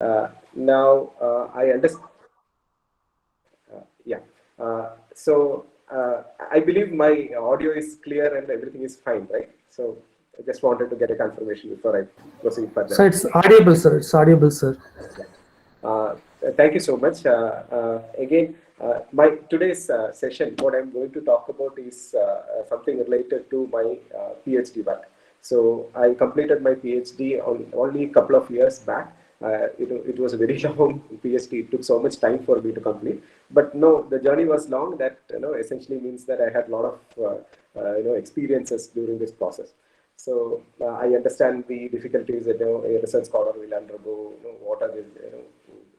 I understand. Yeah. So I believe my audio is clear and everything is fine, right? So I just wanted to get a confirmation before I proceed So further. it's audible, sir. It's audible, sir. Yeah. Thank you so much. Again, my today's session, what I'm going to talk about is something related to my PhD work. So I completed my PhD on only a couple of years back. It was a very long PhD. It took so much time for me to complete. But no, the journey was long. That essentially means that I had a lot of experiences during this process. So I understand the difficulties that a research scholar will undergo. What are the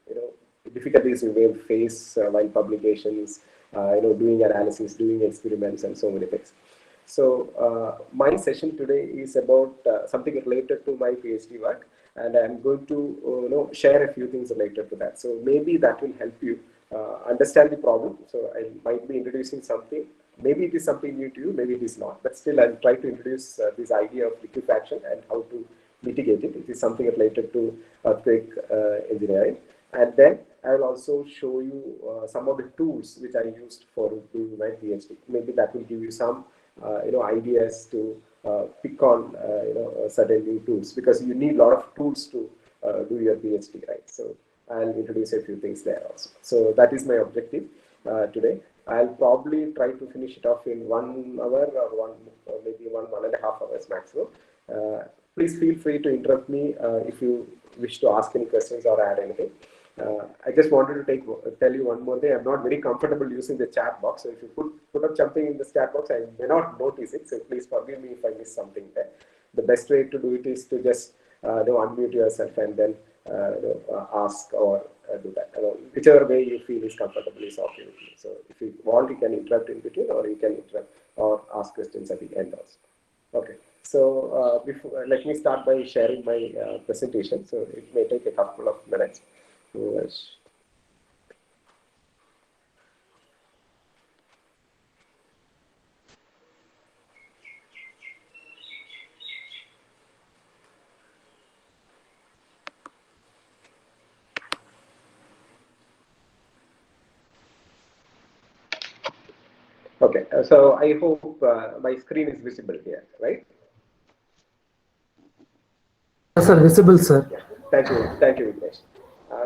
you know difficulties you may face while publications, doing analysis, doing experiments, and so many things. So my session today is about something related to my PhD work, and I'm going to share a few things related to that. So maybe that will help you understand the problem. So I might be introducing something. Maybe it is something new to you, maybe it is not. But still, I'll try to introduce this idea of liquefaction and how to mitigate it. It is something related to earthquake engineering. And then I will also show you some of the tools which I used for doing my PhD. Maybe that will give you some ideas to pick on certain new tools, because you need a lot of tools to do your PhD, right? So I'll introduce a few things there also. So that is my objective today. I'll probably try to finish it off in 1 hour or maybe 1.5 hours maximum. Please feel free to interrupt me if you wish to ask any questions or add anything. I just wanted to tell you one more thing. I'm not very comfortable using the chat box. So if you put up something in the chat box, I may not notice it. So please forgive me if I miss something there. The best way to do it is to just unmute yourself and then ask or do that. Whichever way you feel is comfortable is okay with me. So if you want, you can interrupt in between, or you can interrupt or ask questions at the end also. Okay. So let me start by sharing my presentation. So it may take a couple of minutes. Yes. Okay, so I hope my screen is visible here, right? Yes, sir. Visible, sir. Yeah, thank you, Vignesh.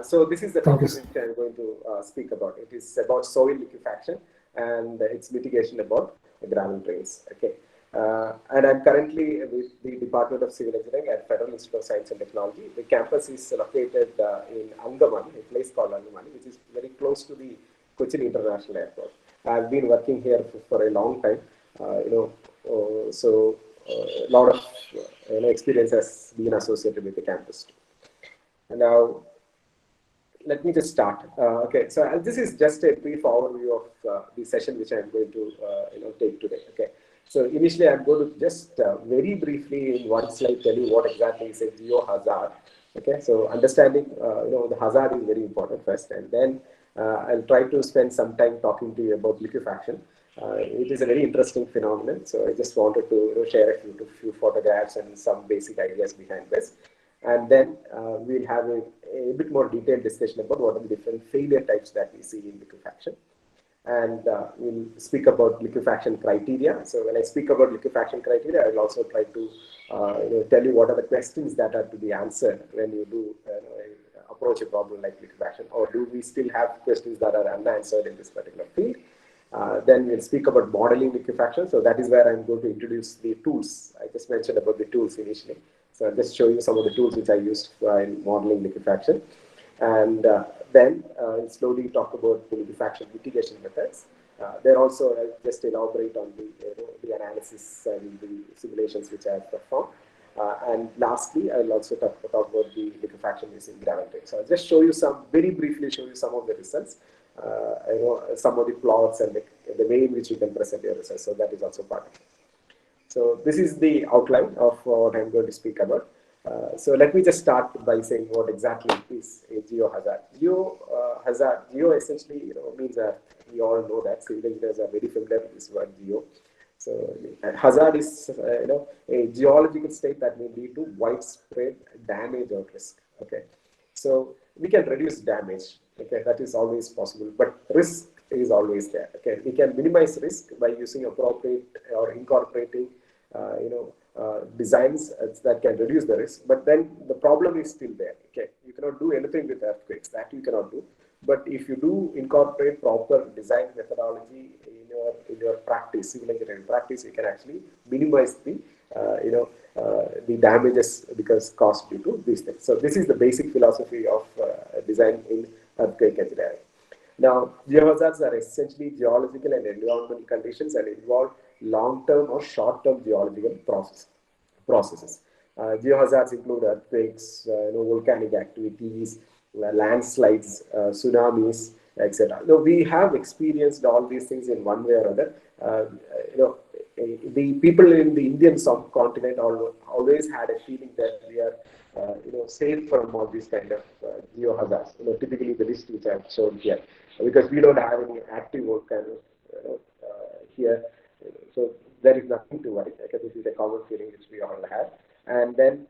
So this is the Thank you, topic sir. which I'm going to speak about. It is about soil liquefaction and its mitigation about gravel drains. Okay, and I'm currently with the Department of Civil Engineering at Federal Institute of Science and Technology. The campus is located in Andaman, a place called Andaman, which is very close to the Cochin International Airport. I've been working here for a long time. So a lot of experience has been associated with the campus. Now, let me just start. Okay, so this is just a brief overview of the session which I'm going to take today. Okay, so initially I'm going to just very briefly in one slide tell you what exactly is a geohazard. Okay, so understanding the hazard is very important first, and then I'll try to spend some time talking to you about liquefaction. It is a very interesting phenomenon, so I just wanted to share a few photographs and some basic ideas behind this. And then we'll have a bit more detailed discussion about what are the different failure types that we see in liquefaction. And we'll speak about liquefaction criteria. So when I speak about liquefaction criteria, I will also try to tell you what are the questions that are to be answered when you do approach a problem like liquefaction, or do we still have questions that are unanswered in this particular field. Then we'll speak about modeling liquefaction. So that is where I'm going to introduce the tools. I just mentioned about the tools initially. So I'll just show you some of the tools which I used while modeling liquefaction. And then I'll slowly talk about the liquefaction mitigation methods. There also I'll just elaborate on the analysis and the simulations which I have performed. And lastly, I'll also talk about the liquefaction using gravel drain. So I'll just show you very briefly show you some of the results. Some of the plots and the way in which you can present your results. So that is also part of it. So this is the outline of what I'm going to speak about. So let me just start by saying what exactly is a geohazard. Geo essentially means that we all know that civil engineers are very familiar with this word geo. So hazard is a geological state that may lead to widespread damage or risk. Okay, so we can reduce damage. Okay, that is always possible, but risk is always there. Okay, we can minimize risk by using appropriate or incorporating, designs that can reduce the risk. But then the problem is still there. Okay, you cannot do anything with earthquakes. That you cannot do. But if you do incorporate proper design methodology in your practice, civil engineering practice, you can actually minimize the damages because caused due to these things. So this is the basic philosophy of design in earthquake engineering. Now, geohazards are essentially geological and environmental conditions and involve long-term or short-term geological processes. Geohazards include earthquakes, volcanic activities, landslides, tsunamis, etc. Now, we have experienced all these things in one way or other. The people in the Indian subcontinent always had a feeling that we are, safe from all these kind of geohazards. Typically the list which I have shown here, because we don't have any active volcanoes here, so there is nothing to worry. Okay, this is a common feeling which we all have. And then,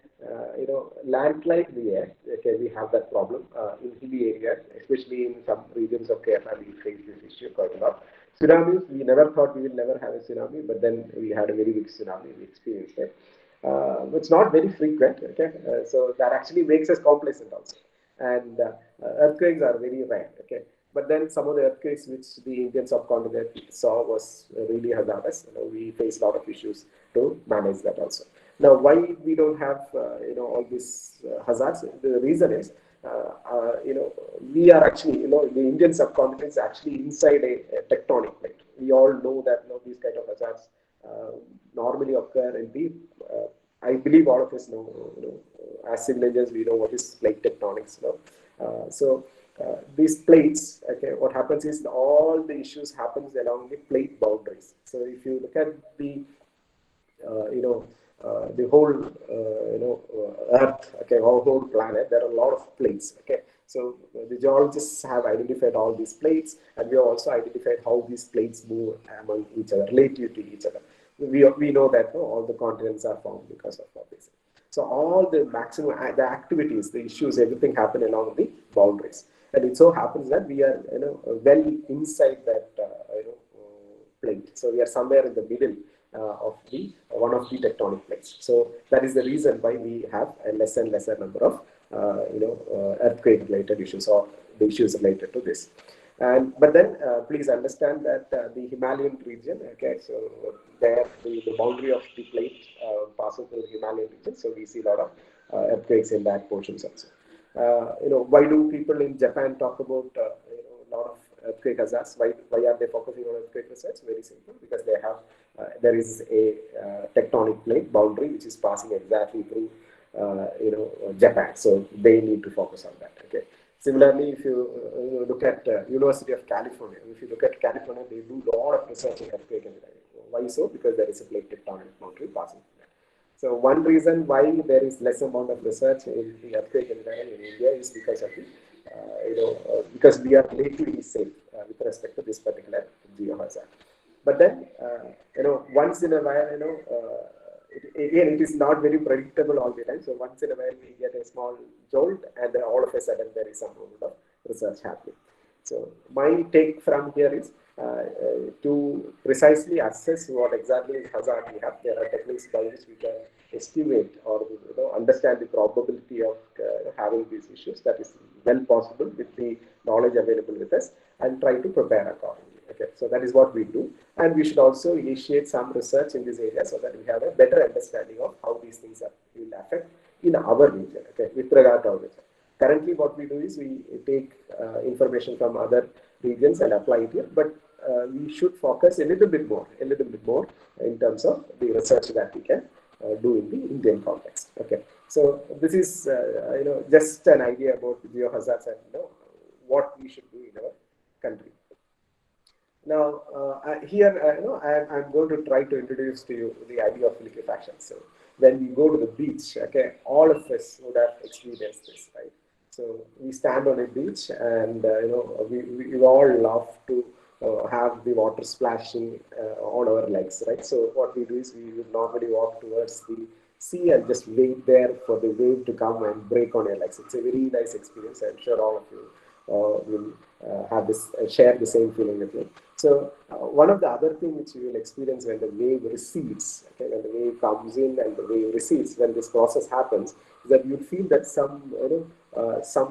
landslide, yes, okay, we have that problem in hilly areas, especially in some regions of Kerala. We face this issue quite a lot. Tsunamis, we never thought we will never have a tsunami, but then we had a very big tsunami. We experienced it. It's not very frequent, okay? So that actually makes us complacent also. And earthquakes are very rare, okay? But then some of the earthquakes which the Indian subcontinent saw was really hazardous. We face a lot of issues to manage that also. Now, why we don't have all these hazards? The reason is, we are actually, the Indian subcontinent is actually inside a tectonic plate. We all know that these kind of hazards normally occur in the. I believe all of us know, as civil engineers, we know what is plate tectonics. These plates, okay, what happens is all the issues happens along the plate boundaries. So if you look at the, the whole, Earth, okay, our whole planet, there are a lot of plates, okay. So the geologists have identified all these plates, and we have also identified how these plates move among each other, relative to each other. We know that all the continents are formed because of all this. So all the maximum, the activities, the issues, everything happen along the boundaries. And it so happens that we are, well inside that, plate. So we are somewhere in the middle of the one of the tectonic plates. So that is the reason why we have a less and lesser number of, earthquake-related issues or the issues related to this. But then please understand that the Himalayan region, okay, so there the boundary of the plate passes through the Himalayan region, so we see a lot of earthquakes in that portions also. Why do people in Japan talk about a lot of earthquake hazards? Why are they focusing on earthquake research? Very simple, because they have there is a tectonic plate boundary which is passing exactly through Japan, so they need to focus on that. Okay. Similarly, if you look at University of California, if you look at California, they do a lot of research in earthquake engineering. Why so? Because there is a plate tectonic boundary passing through that. So one reason why there is less amount of research in the earthquake engineering in India is because of the, because we are relatively safe with respect to this particular geohazard. But then, once in a while, again, it is not very predictable all the time. So once in a while, we get a small jolt, and then all of a sudden, there is some amount of research happening. So my take from here is to precisely assess what exactly is hazard we have. There are techniques by which we can estimate or understand the probability of having these issues. That is well possible with the knowledge available with us, and try to prepare accordingly. Okay, so that is what we do, and we should also initiate some research in this area so that we have a better understanding of how these things will affect in our region. Okay, with regard to our region. Currently, what we do is we take information from other regions and apply it here, but we should focus a little bit more in terms of the research that we can do in the Indian context. Okay, so this is just an idea about geohazards and what we should do in our country. Now, here, I'm going to try to introduce to you the idea of liquefaction. So, when we go to the beach, okay, all of us would have experienced this, right? So, we stand on a beach, and we all love to have the water splashing on our legs, right? So, what we do is we would normally walk towards the see and just wait there for the wave to come and break on your legs. It's a very nice experience. I'm sure all of you will have this share the same feeling with me. So one of the other things which you will experience when the wave recedes, okay, when the wave comes in and the wave recedes, when this process happens, is that you feel that some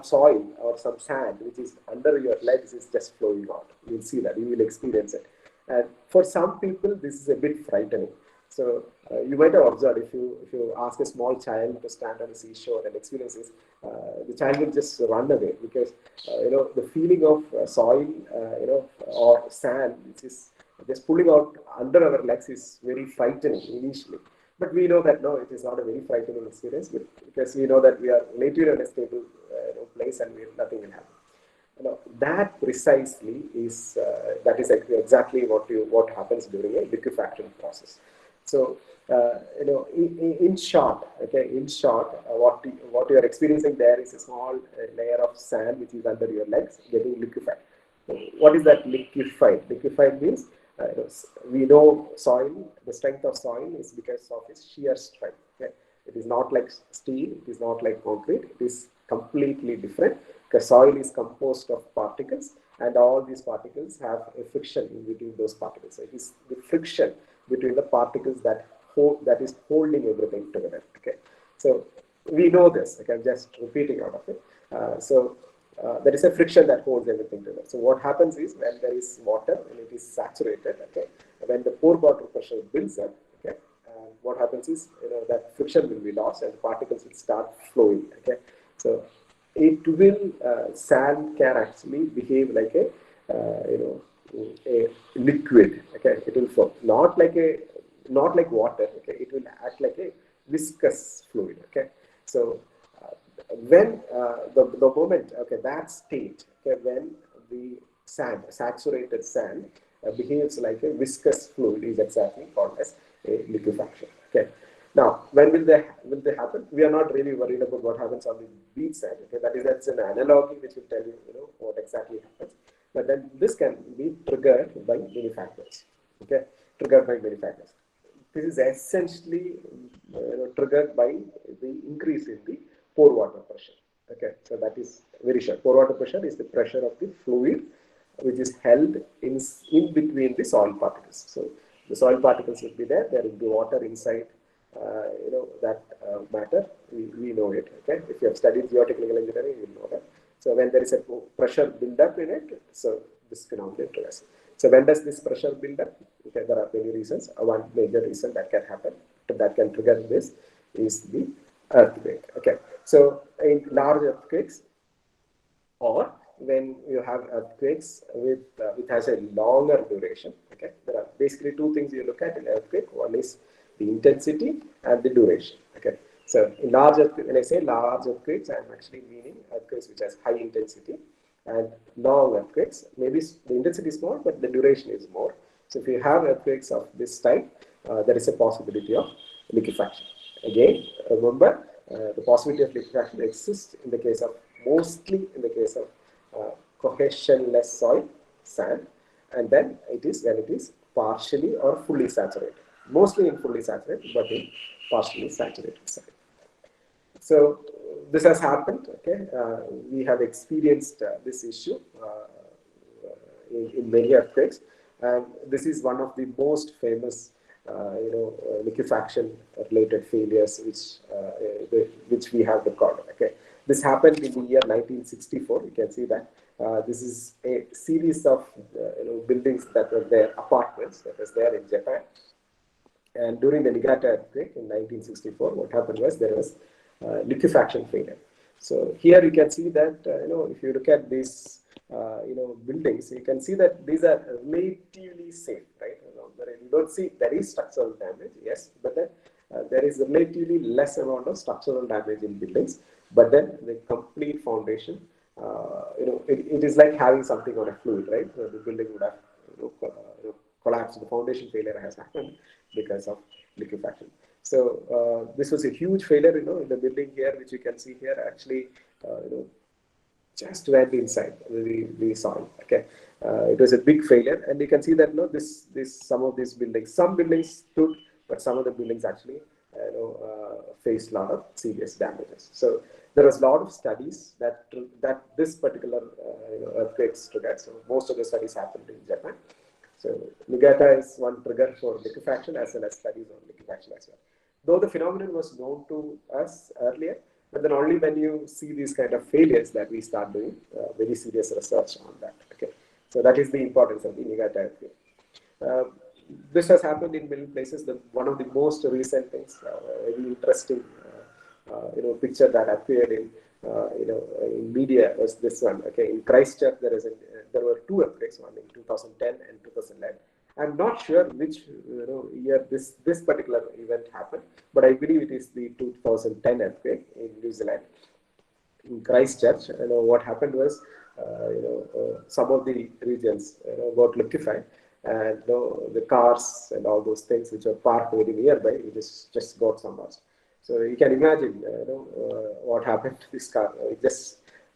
soil or some sand which is under your legs is just flowing out. You'll see that, you will experience it. And for some people, this is a bit frightening. So you might have observed, if you ask a small child to stand on a seashore and experience this, the child will just run away because the feeling of soil, or sand, which is just pulling out under our legs, is very frightening initially. But we know that no, it is not a very frightening experience because we know that we are relatively in a stable place and nothing will happen. That precisely is that is exactly what happens during a liquefaction process. So in short, what you are experiencing there is a small layer of sand which is under your legs getting liquefied. What is that liquefied? Liquefied means we know soil. The strength of soil is because of its shear strength. Okay? It is not like steel. It is not like concrete. It is completely different because soil is composed of particles, and all these particles have a friction in between those particles. So it is the friction between the particles that is holding everything together. Okay, so we know this. Okay, I'm just repeating out of it. There is a friction that holds everything together. So what happens is when there is water and it is saturated, okay, when the pore water pressure builds up, okay, what happens is that friction will be lost and the particles will start flowing. Okay, so it will sand can actually behave like a liquid. Okay, it will flow not like water. Okay, it will act like a viscous fluid. Okay, so when the moment, okay, that state, okay, when the saturated sand behaves like a viscous fluid, is exactly called as a liquefaction. Okay, now when will they happen? We are not really worried about what happens on the beach side. Okay, that's an analogy which will tell you what exactly happens. But then this can be triggered by many factors. Okay, triggered by many factors. This is essentially triggered by the increase in the pore water pressure. Okay, so that is very short. Pore water pressure is the pressure of the fluid which is held in between the soil particles. So the soil particles will be there. There will be water inside. That matter. We know it. Okay, if you have studied geotechnical engineering, you will know that. So when there is a pressure build up in it, so this phenomenon triggers. So when does this pressure build up? Okay, there are many reasons. One major reason that can happen, that can trigger this, is the earthquake. Okay, so in large earthquakes, or when you have earthquakes which has a longer duration. Okay, there are basically two things you look at in earthquake. One is the intensity and the duration. Okay, so in large earthquakes, when I say large earthquakes, I'm actually meaning earthquakes which has high intensity, and long earthquakes, maybe the intensity is small, but the duration is more. So if you have earthquakes of this type, there is a possibility of liquefaction. Again, remember, the possibility of liquefaction exists mostly in the case of cohesionless soil, sand, and then it is when it is partially or fully saturated. Mostly in fully saturated, but in partially saturated soil. So this has happened. Okay, we have experienced this issue in many earthquakes, and this is one of the most famous, liquefaction-related failures which we have recorded. Okay, this happened in the year 1964. You can see that this is a series of buildings that were there, apartments that was there in Japan. And during the Niigata earthquake in 1964, what happened was there was liquefaction failure. So here you can see that if you look at these buildings, you can see that these are relatively safe, right? You don't see there is structural damage, yes, but then there is relatively less amount of structural damage in buildings. But then the complete foundation, it is like having something on a fluid, right? So the building would have collapsed. The foundation failure has happened because of liquefaction. So this was a huge failure, in the building here, which you can see here. Actually, just went inside the soil. Okay, it was a big failure, and you can see that some of these buildings, some buildings stood, but some of the buildings actually faced a lot of serious damages. So there was a lot of studies that this particular earthquakes triggered. So most of the studies happened in Japan. So Niigata is one trigger for liquefaction as well as studies on liquefaction as well. Though the phenomenon was known to us earlier, but then only when you see these kind of failures that we start doing very serious research on that. Okay, so that is the importance of the Niigata earthquake. Uh, this has happened in many places. One of the most recent things, very interesting, picture that appeared in media was this one. Okay, in Christchurch there were two earthquakes, one in 2010 and 2011. I'm not sure which year this particular event happened, but I believe it is the 2010 earthquake in New Zealand, in Christchurch. What happened was, some of the regions got liquefied, and the cars and all those things which were parked very nearby, it just got submerged. So you can imagine, what happened to this car.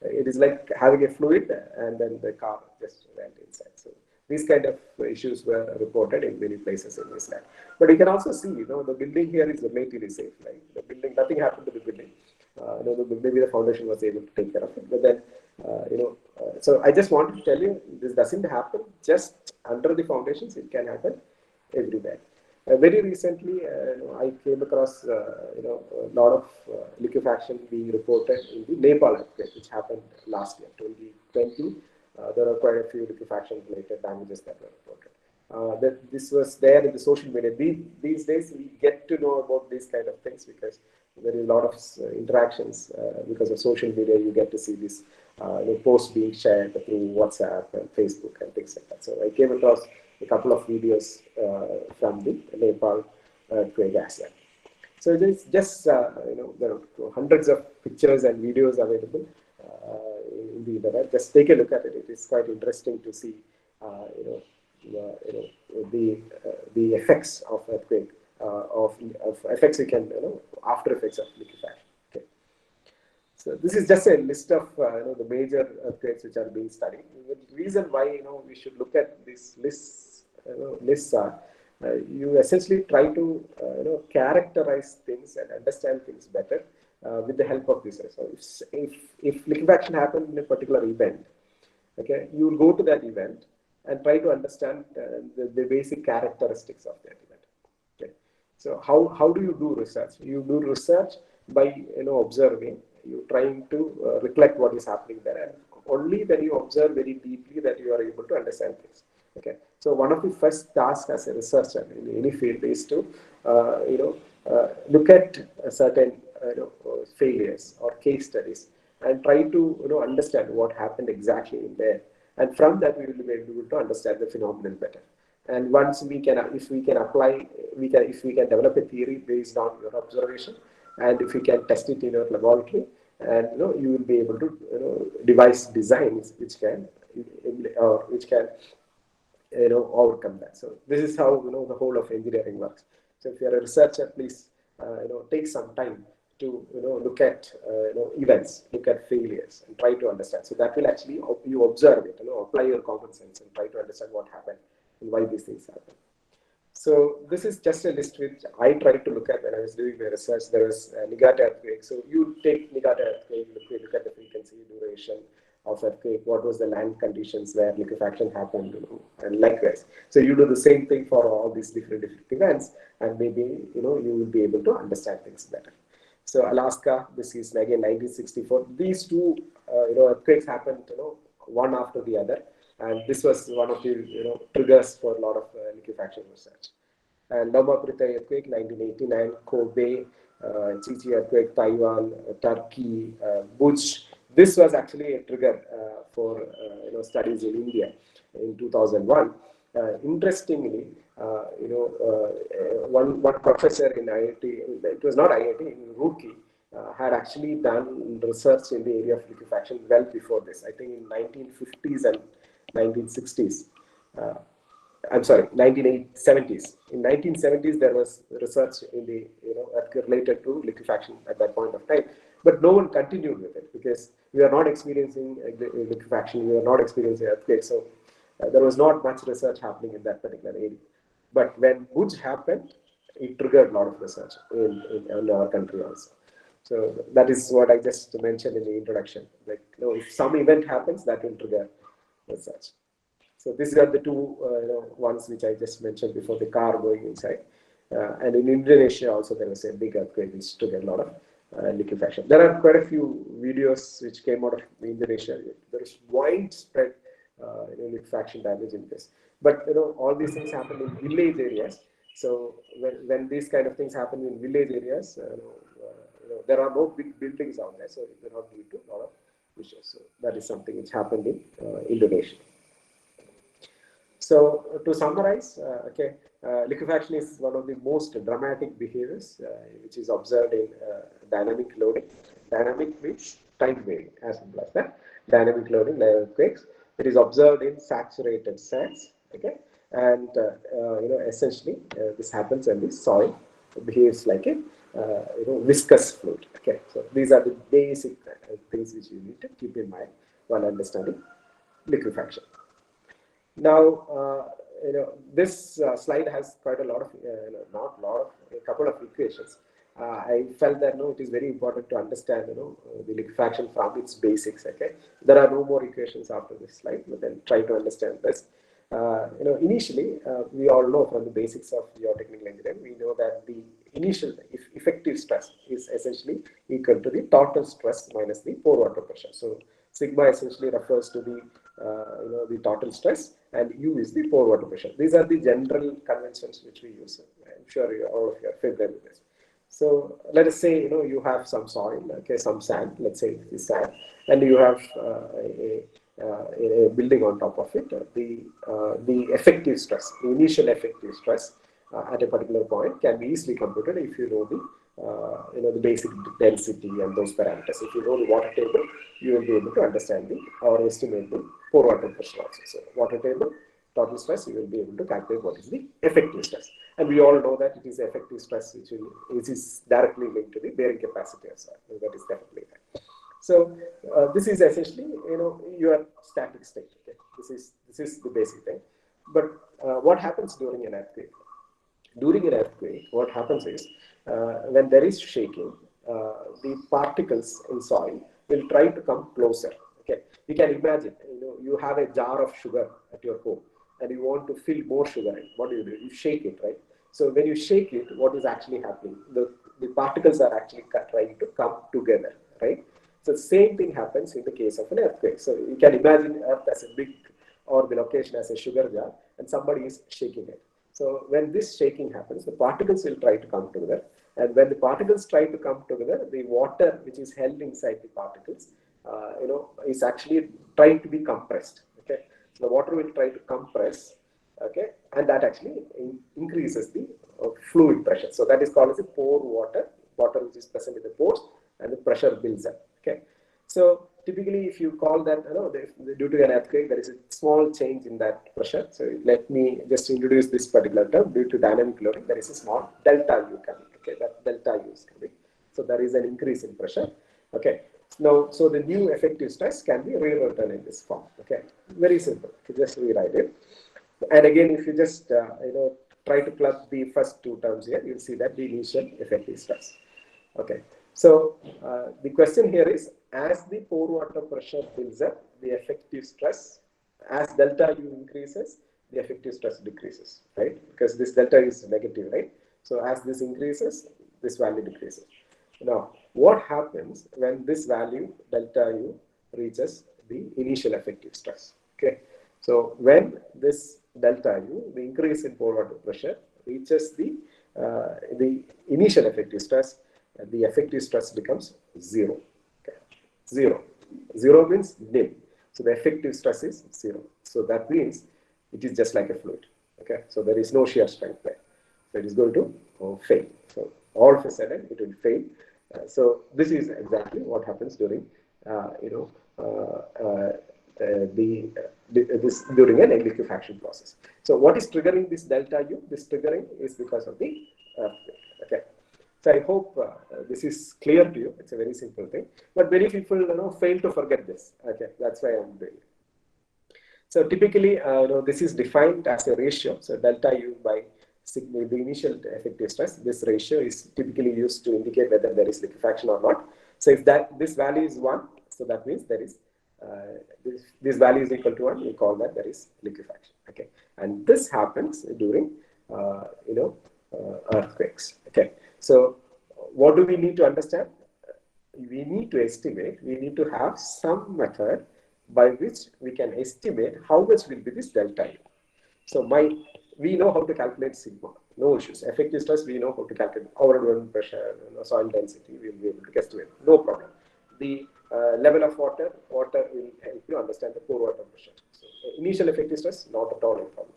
It is like having a fluid, and then the car just went inside. So these kind of issues were reported in many places in New Zealand. But you can also see, the building here is relatively safe. Right? The building, nothing happened to the building. Maybe the foundation was able to take care of it. But then, so I just wanted to tell you, this doesn't happen just under the foundations. It can happen everywhere. Very recently, I came across a lot of liquefaction being reported in the Nepal earthquake, which happened last year, 2020. There are quite a few liquefaction-related damages that were reported. That this was there in the social media. These days, we get to know about these kind of things because there is a lot of interactions because of social media. You get to see these posts being shared through WhatsApp and Facebook and things like that. So I came across a couple of videos from the Nepal earthquake as well. So there's just there are hundreds of pictures and videos available in the internet. Just take a look at it. It is quite interesting to see the effects of earthquake, of effects we can after effects of liquefaction. Okay. So this is just a list of the major earthquakes which are being studied. The reason why we should look at these lists are you essentially try to characterize things and understand things better with the help of this. So if liquefaction happened in a particular event, okay, you will go to that event and try to understand the basic characteristics of that event. Okay. So how do you do research? You do research by observing. You trying to recollect what is happening there, and only when you observe very deeply that you are able to understand things. Okay. So one of the first tasks as a researcher in any field is to look at certain failures or case studies and try to understand what happened exactly in there. And from that, we will be able to understand the phenomenon better. And once we can, if we can develop a theory based on your observation, and if we can test it in your laboratory, and you will be able to devise designs which can overcome that. So this is how the whole of engineering works. So if you are a researcher, please take some time to look at events, look at failures, and try to understand. So that will actually you observe it, apply your common sense, and try to understand what happened and why these things happen. So this is just a list which I tried to look at when I was doing my research. There was Niigata earthquake. So you take Niigata earthquake, look at the frequency, duration of earthquake, what was the land conditions where liquefaction happened, and likewise. So you do the same thing for all these different events, and maybe you will be able to understand things better. So Alaska, this is again 1964. These two earthquakes happened one after the other, and this was one of the triggers for a lot of liquefaction research. And Loma Prieta earthquake 1989, Kobe, Chichi earthquake, Taiwan, Turkey, Bhuj. This was actually a trigger for studies in India in 2001. Interestingly, one professor in IIT, it was not IIT, in Roorkee, had actually done research in the area of liquefaction well before this. I think in 1950s and 1960s. I'm sorry, 1970s. In 1970s, there was research in the related to liquefaction at that point of time, but no one continued with it because we are not experiencing liquefaction, we are not experiencing earthquakes, so there was not much research happening in that particular area. But when Bhuj happened, it triggered a lot of research in our country also. So that is what I just mentioned in the introduction. Like, if some event happens, that will trigger research. So these are the two ones which I just mentioned before, the car going inside. And in Indonesia also there was a big earthquake which triggered a lot of liquefaction. There are quite a few videos which came out of Indonesia. There is widespread liquefaction damage in this. But all these things happen in village areas. So when these kind of things happen in village areas, there are no big buildings out there, so it may not lead to a lot of issues. So that is something which happened in Indonesia. So to summarize, liquefaction is one of the most dramatic behaviors which is observed in dynamic loading. Dynamic means time varying, as simple as that. Dynamic loading, earthquakes. It is observed in saturated sands. Okay, and essentially this happens when the soil behaves like a viscous fluid. Okay, so these are the basic things which you need to keep in mind while understanding liquefaction. Now, this slide has quite a lot of, a couple of equations. I felt that it is very important to understand, the liquefaction from its basics. Okay, there are no more equations after this slide, but then try to understand this. Initially, we all know from the basics of geotechnical engineering, we know that the initial effective stress is essentially equal to the total stress minus the pore water pressure. So sigma essentially refers to the the total stress, and U is the pore water pressure. These are the general conventions which we use. I'm sure all of you are familiar with this. So let us say you have some soil, okay, some sand. Let's say this sand, and you have a building on top of it. The effective stress, the initial effective stress at a particular point can be easily computed if you know the basic density and those parameters. If you know the water table, you will be able to understand or estimate the pore water pressure also. So water table, total stress, you will be able to calculate what is the effective stress. And we all know that it is effective stress which is directly linked to the bearing capacity as well. That is definitely right. So this is essentially your static state. Okay? This is the basic thing. But what happens during an earthquake? During an earthquake, what happens is when there is shaking, the particles in soil will try to come closer. Okay, you can imagine, you have a jar of sugar at your home, and you want to fill more sugar in. What do? You shake it, right? So when you shake it, what is actually happening? The particles are actually trying to come together, right? So the same thing happens in the case of an earthquake. So you can imagine Earth as a big, or the location as a sugar jar, and somebody is shaking it. So when this shaking happens, the particles will try to come together. And when the particles try to come together, the water which is held inside the particles, is actually trying to be compressed. Okay, so the water will try to compress. Okay, and that actually increases the fluid pressure. So that is called as a pore water which is present in the pores, and the pressure builds up. Okay, so typically, if you call that, due to an earthquake, there is a small change in that pressure. So let me just introduce this particular term. Due to dynamic loading, there is a small delta U coming. Okay, that delta U is coming. So there is an increase in pressure. Okay, now so the new effective stress can be rewritten in this form. Okay, very simple. You just rewrite it. And again, if you just try to plug the first two terms here, you'll see that the initial effective stress. Okay. So the question here is, as the pore water pressure builds up, the effective stress, as delta U increases, the effective stress decreases, right? Because this delta is negative, right? So as this increases, this value decreases. Now, what happens when this value, delta U, reaches the initial effective stress? Okay. So when this delta U, the increase in pore water pressure, reaches the initial effective stress, the effective stress becomes 0. Okay. 0. 0 means nil. So the effective stress is 0. So that means it is just like a fluid. Okay. So there is no shear strength there. So it is going to fail. So all of a sudden it will fail. So this is exactly what happens during this during an liquefaction process. So what is triggering this delta U? This triggering is because of the earthquake. Okay. So I hope this is clear to you. It's a very simple thing, but many people fail to forget this. Okay, that's why I'm doing it. So typically, this is defined as a ratio. So delta U by the initial effective stress, this ratio is typically used to indicate whether there is liquefaction or not. So if this value is 1, so that means there is this value is equal to 1, we call that there is liquefaction. Okay, and this happens during earthquakes. Okay, so what do we need to understand? We need to estimate. We need to have some method by which we can estimate how much will be this delta U. So we know how to calculate sigma, no issues. Effective stress, we know how to calculate overall pressure, soil density, we will be able to estimate, no problem. The level of water will help you understand the pore water pressure. So initial effective stress, not at all a problem.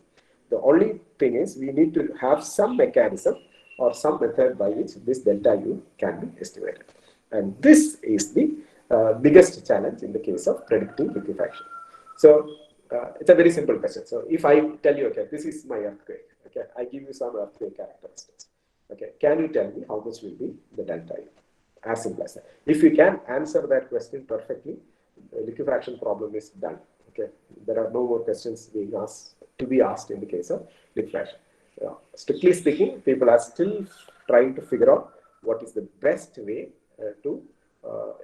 The only thing is we need to have some mechanism or some method by which this delta U can be estimated. And this is the biggest challenge in the case of predicting liquefaction. So it's a very simple question. So if I tell you, okay, this is my earthquake, okay, I give you some earthquake characteristics. Okay, can you tell me how much will be the delta U? As simple as that. If you can answer that question perfectly, the liquefaction problem is done. Okay, there are no more questions being asked to be asked in the case of liquefaction. Strictly speaking, people are still trying to figure out what is the best way to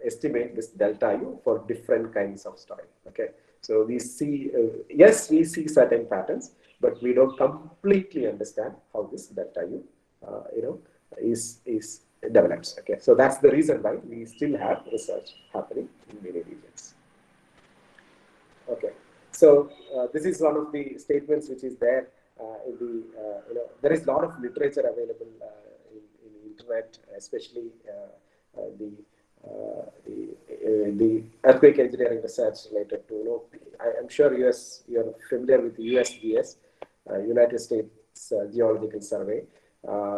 estimate this delta U for different kinds of soil. Okay, so we see, yes, we see certain patterns, but we don't completely understand how this delta U, is develops. Okay, so that's the reason why we still have research happening in many regions. Okay, so this is one of the statements which is there in the, there is a lot of literature available in the internet, especially the earthquake engineering research related to, I'm sure you're familiar with the USGS, United States Geological Survey.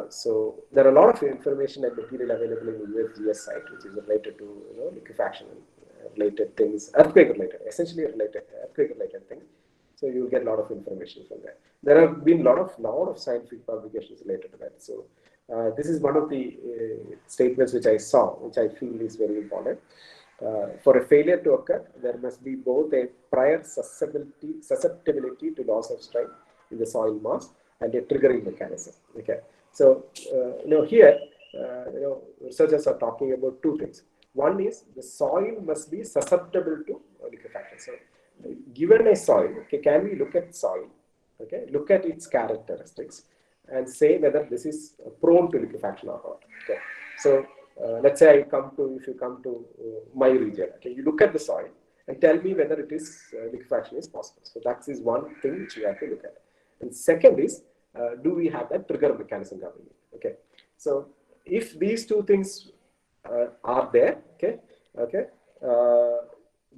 So there are a lot of information and material available in the USGS site, which is related to liquefaction related things, earthquake related, essentially related earthquake related things. So you'll get a lot of information from there. There have been a lot of scientific publications related to that. So this is one of the statements which I saw, which I feel is very important. For a failure to occur, there must be both a prior susceptibility to loss of strength in the soil mass and a triggering mechanism. Okay, so here researchers are talking about two things. One is the soil must be susceptible to liquefaction. So given a soil, okay, can we look at soil, okay, look at its characteristics and say whether this is prone to liquefaction or not. Okay, so let's say if you come to my region, okay, you look at the soil and tell me whether it is liquefaction is possible. So that is one thing which we have to look at. And second is, do we have that trigger mechanism coming in? Okay, so if these two things are there, okay,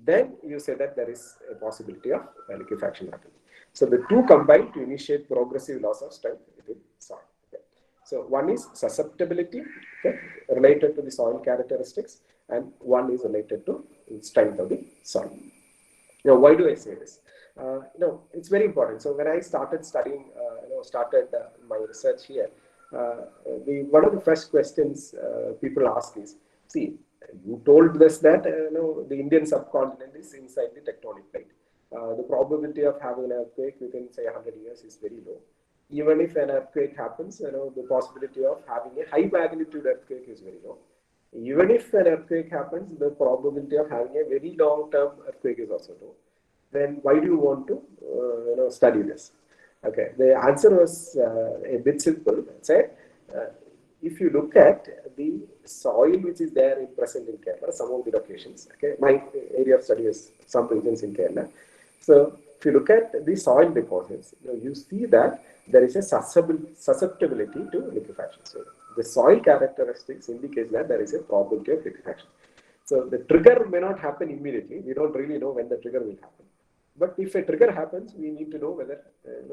then you say that there is a possibility of liquefaction happening. So the two combine to initiate progressive loss of strength within soil. Okay. So one is susceptibility, okay, related to the soil characteristics, and one is related to the strength of the soil. Now, why do I say this? It's very important. So when I started studying, started my research here, one of the first questions people ask is, see, you told us that the Indian subcontinent is inside the tectonic plate. The probability of having an earthquake within, say, 100 years is very low. Even if an earthquake happens, the possibility of having a high magnitude earthquake is very low. Even if an earthquake happens, the probability of having a very long-term earthquake is also low. Then why do you want to study this? Okay, the answer was a bit simple. Say, if you look at the soil which is there present in Kerala, some of the locations, okay, my area of study is some regions in Kerala. So if you look at the soil deposits, you see that there is a susceptibility to liquefaction. So the soil characteristics indicate that there is a probability of liquefaction. So the trigger may not happen immediately. We don't really know when the trigger will happen. But if a trigger happens, we need to know whether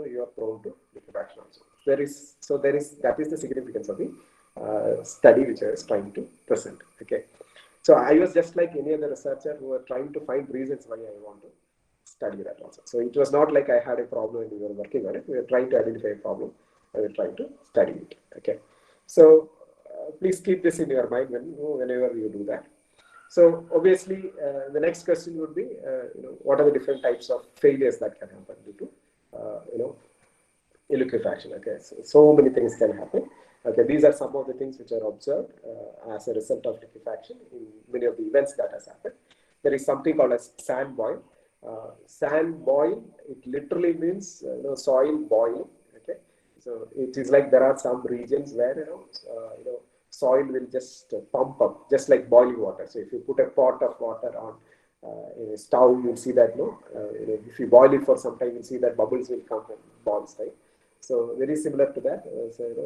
you are prone to liquefaction also. That is the significance of the study which I was trying to present. Okay, so I was just like any other researcher who were trying to find reasons why I want to study that also. So it was not like I had a problem and we were working on it. We were trying to identify a problem and we were trying to study it. Okay, so please keep this in your mind whenever you do that. So obviously, the next question would be, what are the different types of failures that can happen due to, liquefaction. Okay, so many things can happen. Okay, these are some of the things which are observed as a result of liquefaction in many of the events that has happened. There is something called as sand boil. Sand boil, it literally means soil boiling. Okay, so it is like there are some regions where soil will just pump up, just like boiling water. So if you put a pot of water on in a stove, you'll see that if you boil it for some time, you'll see that bubbles will come and boils, right? So very similar to that.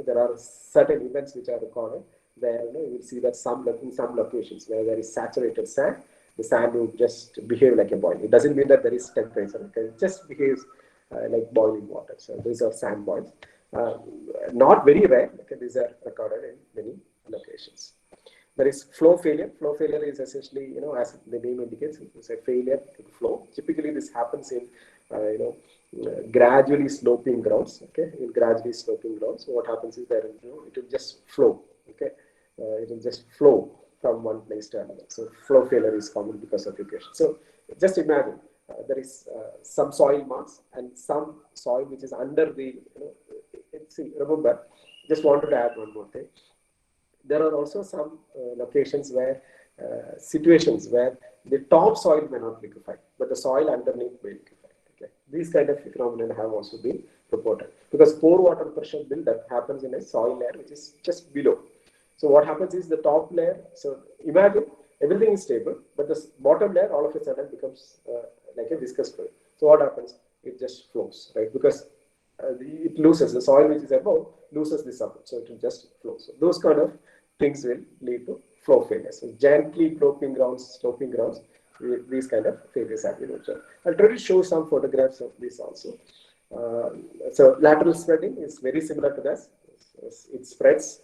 There are certain events which are recorded where you will see that in some locations where there is saturated sand, the sand will just behave like a boil. It doesn't mean that there is temperature. Okay? It just behaves like boiling water. So these are sand boils. Not very rare. Okay? These are recorded in many locations. There is flow failure. Flow failure is essentially, as the name indicates, it's a failure to flow. Typically, this happens in, gradually sloping grounds. Okay, in gradually sloping grounds, so what happens is that it will just flow. Okay, it will just flow from one place to another. So flow failure is common because of erosion. So just imagine there is some soil mass and some soil which is under the. See, remember, just wanted to add one more thing. There are also some locations where situations where the top soil may not liquefy, but the soil underneath may liquefy. Okay? These kind of phenomena have also been reported because pore water pressure buildup happens in a soil layer which is just below. So what happens is the top layer. So imagine everything is stable, but the bottom layer all of a sudden becomes like a viscous fluid. So what happens? It just flows, right? Because it loses the soil which is above loses the support, so it will just flow. So those kind of things will lead to flow failures. So gently sloping grounds, these kind of failures have been observed. I'll try to show some photographs of this also. So lateral spreading is very similar to this. It spreads.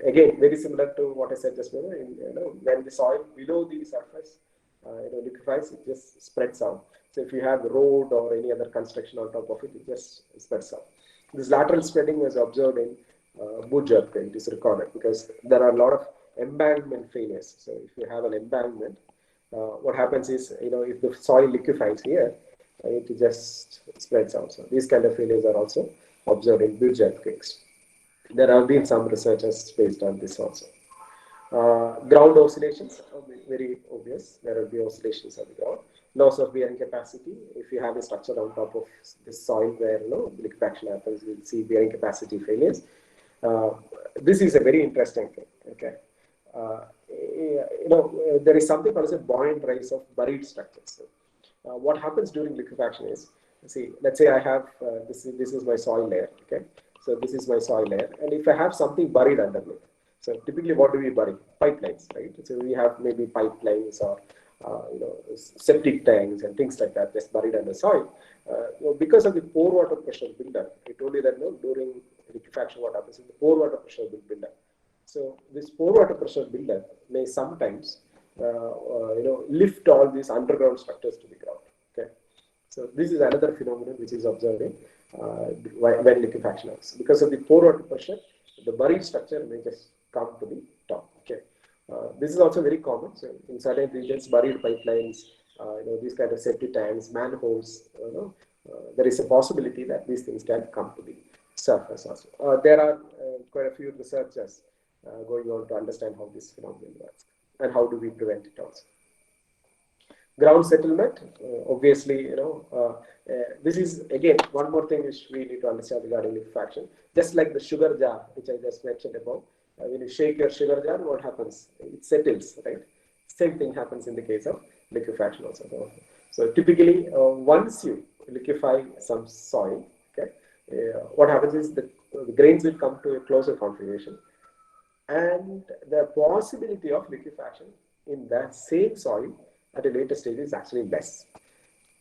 Again, very similar to what I said just now. When the soil below the surface liquefies, it just spreads out. So if you have a road or any other construction on top of it, it just spreads out. This lateral spreading was observed in Bhuj earthquake. It is recorded because there are a lot of embankment failures. So if you have an embankment, what happens is, if the soil liquefies here, it just spreads out. So these kind of failures are also observed in Bhuj earthquakes. There have been some researchers based on this also. Ground oscillations are very obvious. There will be oscillations on the ground. Loss of bearing capacity. If you have a structure on top of this soil where liquefaction happens, you'll see bearing capacity failures. This is a very interesting thing. Okay, there is something called as a buoyant rise of buried structures. So, what happens during liquefaction is, let's say I have this is my soil layer. Okay, so this is my soil layer, and if I have something buried underneath. So typically, what do we bury? Pipelines, right? So we have maybe pipelines or septic tanks and things like that just buried under soil. Because of the pore water pressure buildup, I told you that during liquefaction, what happens is the pore water pressure will build up. So this pore water pressure buildup may sometimes lift all these underground structures to the ground. Okay, so this is another phenomenon which is observed in when liquefaction happens. Because of the pore water pressure, the buried structure may just come to the top. Okay, this is also very common. So in certain regions, buried pipelines, these kind of septic tanks, manholes, there is a possibility that these things can come to the surface also. There are quite a few researchers going on to understand how this phenomenon works and how do we prevent it also. Ground settlement, obviously, this is again one more thing which we need to understand regarding liquefaction. Just like the sugar jar, which I just mentioned about, when you shake your sugar jar, what happens? It settles, right? Same thing happens in the case of liquefaction also. So typically, once you liquefy some soil, okay, what happens is the grains will come to a closer configuration, and the possibility of liquefaction in that same soil at a later stage is actually less.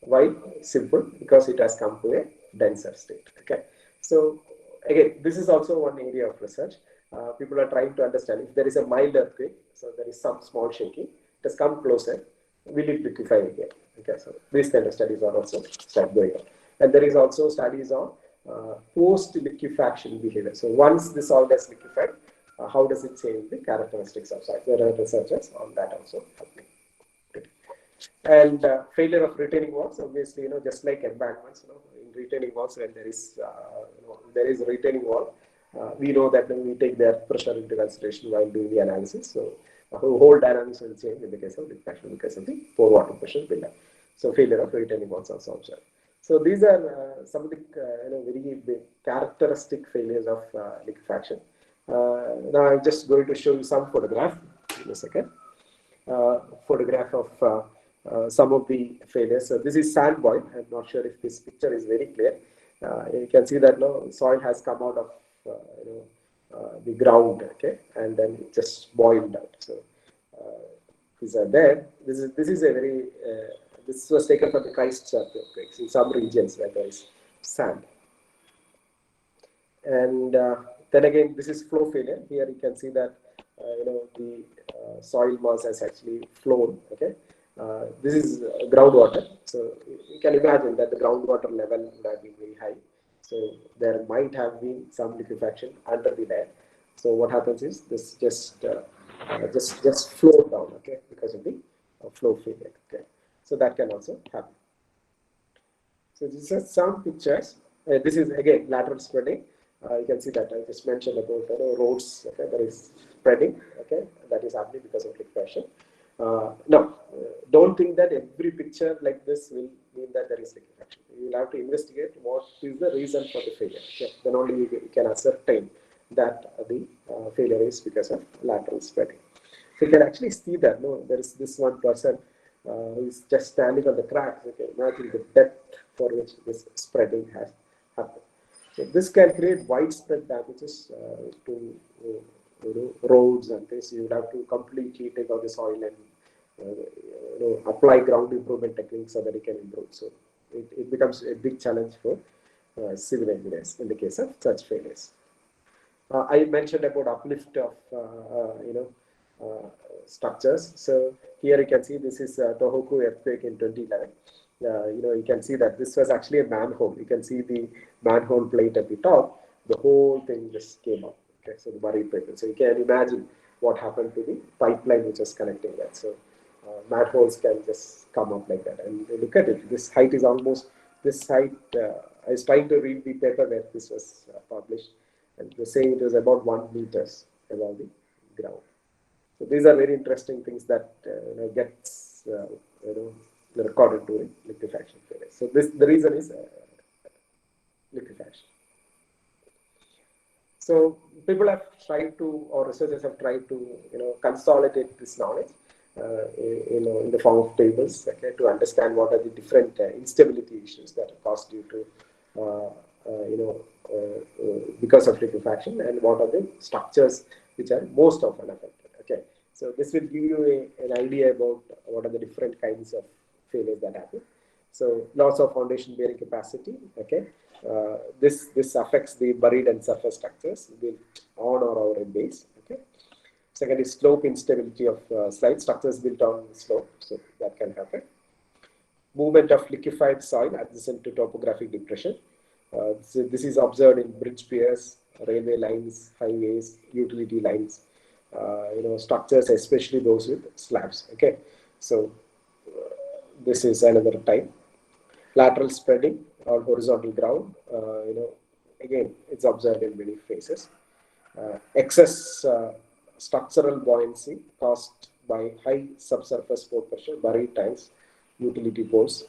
Why? Simple, because it has come to a denser state. Okay, so again, this is also one area of research. People are trying to understand if there is a mild earthquake, so there is some small shaking, it has come closer, will it liquefy again? Okay, so these kind of studies are also going on. And there is also studies on post-liquefaction behavior. So once the soil has liquefied, how does it change the characteristics of soil? There are researchers on that also happening. And failure of retaining walls, obviously, just like embankments, in retaining walls, when there is a retaining wall, we know that when we take their pressure into consideration while doing the analysis. So the whole dynamics will change in the case of liquefaction because of the pore water pressure buildup. So failure of retaining walls also observed. So these are some of the very big characteristic failures of liquefaction. Now I'm just going to show you some photograph in a second. Photograph of some of the failures. So this is sand boil. I'm not sure if this picture is very clear. You can see that soil has come out of the ground, okay, and then it just boiled out. So these are there. This is a very this was taken from the Christchurch earthquakes in some regions where there is sand. And then again, this is flow failure. Here you can see that the soil mass has actually flown. Okay, this is groundwater. So you can imagine that the groundwater level would have been very high. So there might have been some liquefaction under the layer. So what happens is this just flowed down. Okay, because of the flow failure. Okay, so that can also happen. So these are some pictures. This is again lateral spreading. You can see that I just mentioned about roads. Okay, there is spreading. Okay, that is happening because of liquefaction. Now, don't think that every picture like this will mean that there is liquefaction. You will have to investigate what is the reason for the failure. Okay, then only you can ascertain that the failure is because of lateral spreading. So you can actually see that there is this one person who is just standing on the cracks. Okay, imagine the depth for which this spreading has happened. So this can create widespread damages to roads and this. You would have to completely take out the soil and apply ground improvement techniques so that it can improve. So it becomes a big challenge for civil engineers in the case of such failures. I mentioned about uplift of structures. So here you can see this is Tohoku earthquake in 2011. You can see that this was actually a manhole. You can see the manhole plate at the top. The whole thing just came up. Okay, so the buried paper. So you can imagine what happened to the pipeline which is connecting that. So manholes can just come up like that. And look at it. This height is almost this height. I was trying to read the paper where this was published, and they saying it was about 1 meters above the ground. So these are very interesting things that gets recorded during liquefaction failure. So the reason is liquefaction. So people have tried to, or researchers have tried to, consolidate this knowledge, in the form of tables, okay, to understand what are the different instability issues that are caused due to, because of liquefaction, and what are the structures which are most often affected. Okay, so this will give you an idea about what are the different kinds of failures that happen. So loss of foundation bearing capacity. Okay, this affects the buried and surface structures built on or over a base. Okay. Second is slope instability of slide structures built on slope. So that can happen. Movement of liquefied soil adjacent to topographic depression. So this is observed in bridge piers, railway lines, highways, utility lines. Structures, especially those with slabs. Okay, so this is another type. Lateral spreading or horizontal ground. Again, it's observed in many phases. Excess structural buoyancy caused by high subsurface pore pressure, buried tanks, utility pores.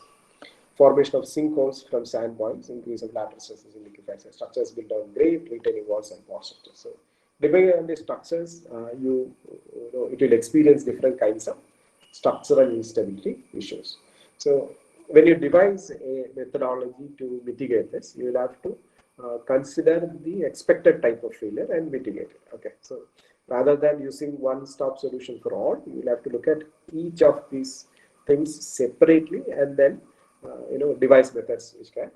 Formation of sinkholes from sand boils, increase of lateral stresses in liquefaction. Structures built on grade, retaining walls, and pore structures. So, depending on the structures, it will experience different kinds of structural instability issues. So, when you devise a methodology to mitigate this, you will have to consider the expected type of failure and mitigate it. Okay, so rather than using one-stop solution for all, you will have to look at each of these things separately and then devise methods which can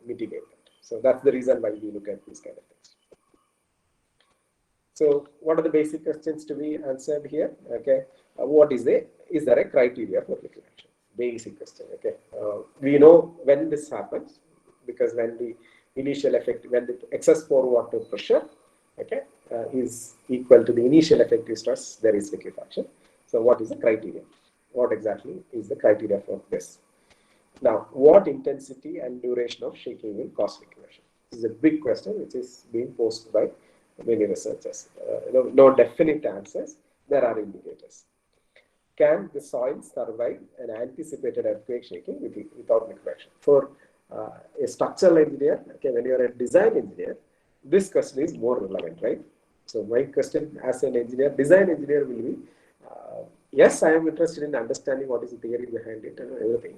mitigate it. So that's the reason why we look at these kind of things. So what are the basic questions to be answered here? Okay, is there a criteria for liquefaction? Basic question. Okay, we know when this happens because when the initial effect, when the excess pore water pressure, okay, is equal to the initial effective stress, there is liquefaction. So what is the criteria? what exactly is the criteria for this. Now, what intensity and duration of shaking will cause liquefaction? This is a big question which is being posed by many researchers. No definite answers. There are indicators. Can the soil survive an anticipated earthquake shaking without liquefaction? For a structural engineer, okay, when you are a design engineer, this question is more relevant, right? So my question as an engineer, design engineer will be, yes, I am interested in understanding what is the theory behind it and everything.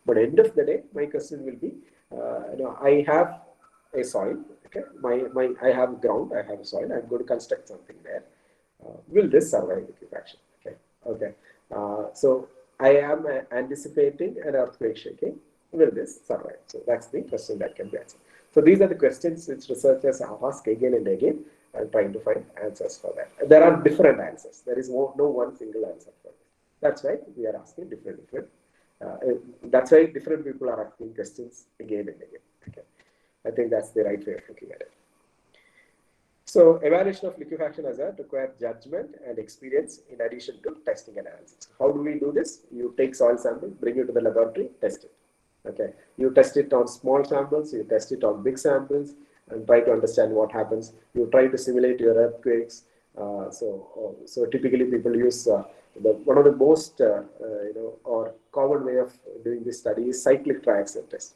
But end of the day, my question will be, I have a soil, okay, I have ground, I have a soil, I'm going to construct something there. Will this survive liquefaction? Okay. So I am anticipating an earthquake shaking. Will this survive? So that's the question that can be answered. So these are the questions which researchers ask again and again and trying to find answers for that. There are different answers. There is no one single answer for this. That's why we are asking different. That's why different people are asking questions again and again. Okay. I think that's the right way of looking at it. So evaluation of liquefaction hazard requires judgment and experience in addition to testing and analysis. How do we do this? You take soil sample, bring it to the laboratory, test it. Okay, you test it on small samples, you test it on big samples, and try to understand what happens. You try to simulate your earthquakes. So typically people use one of the most or common way of doing this study is cyclic triaxial test.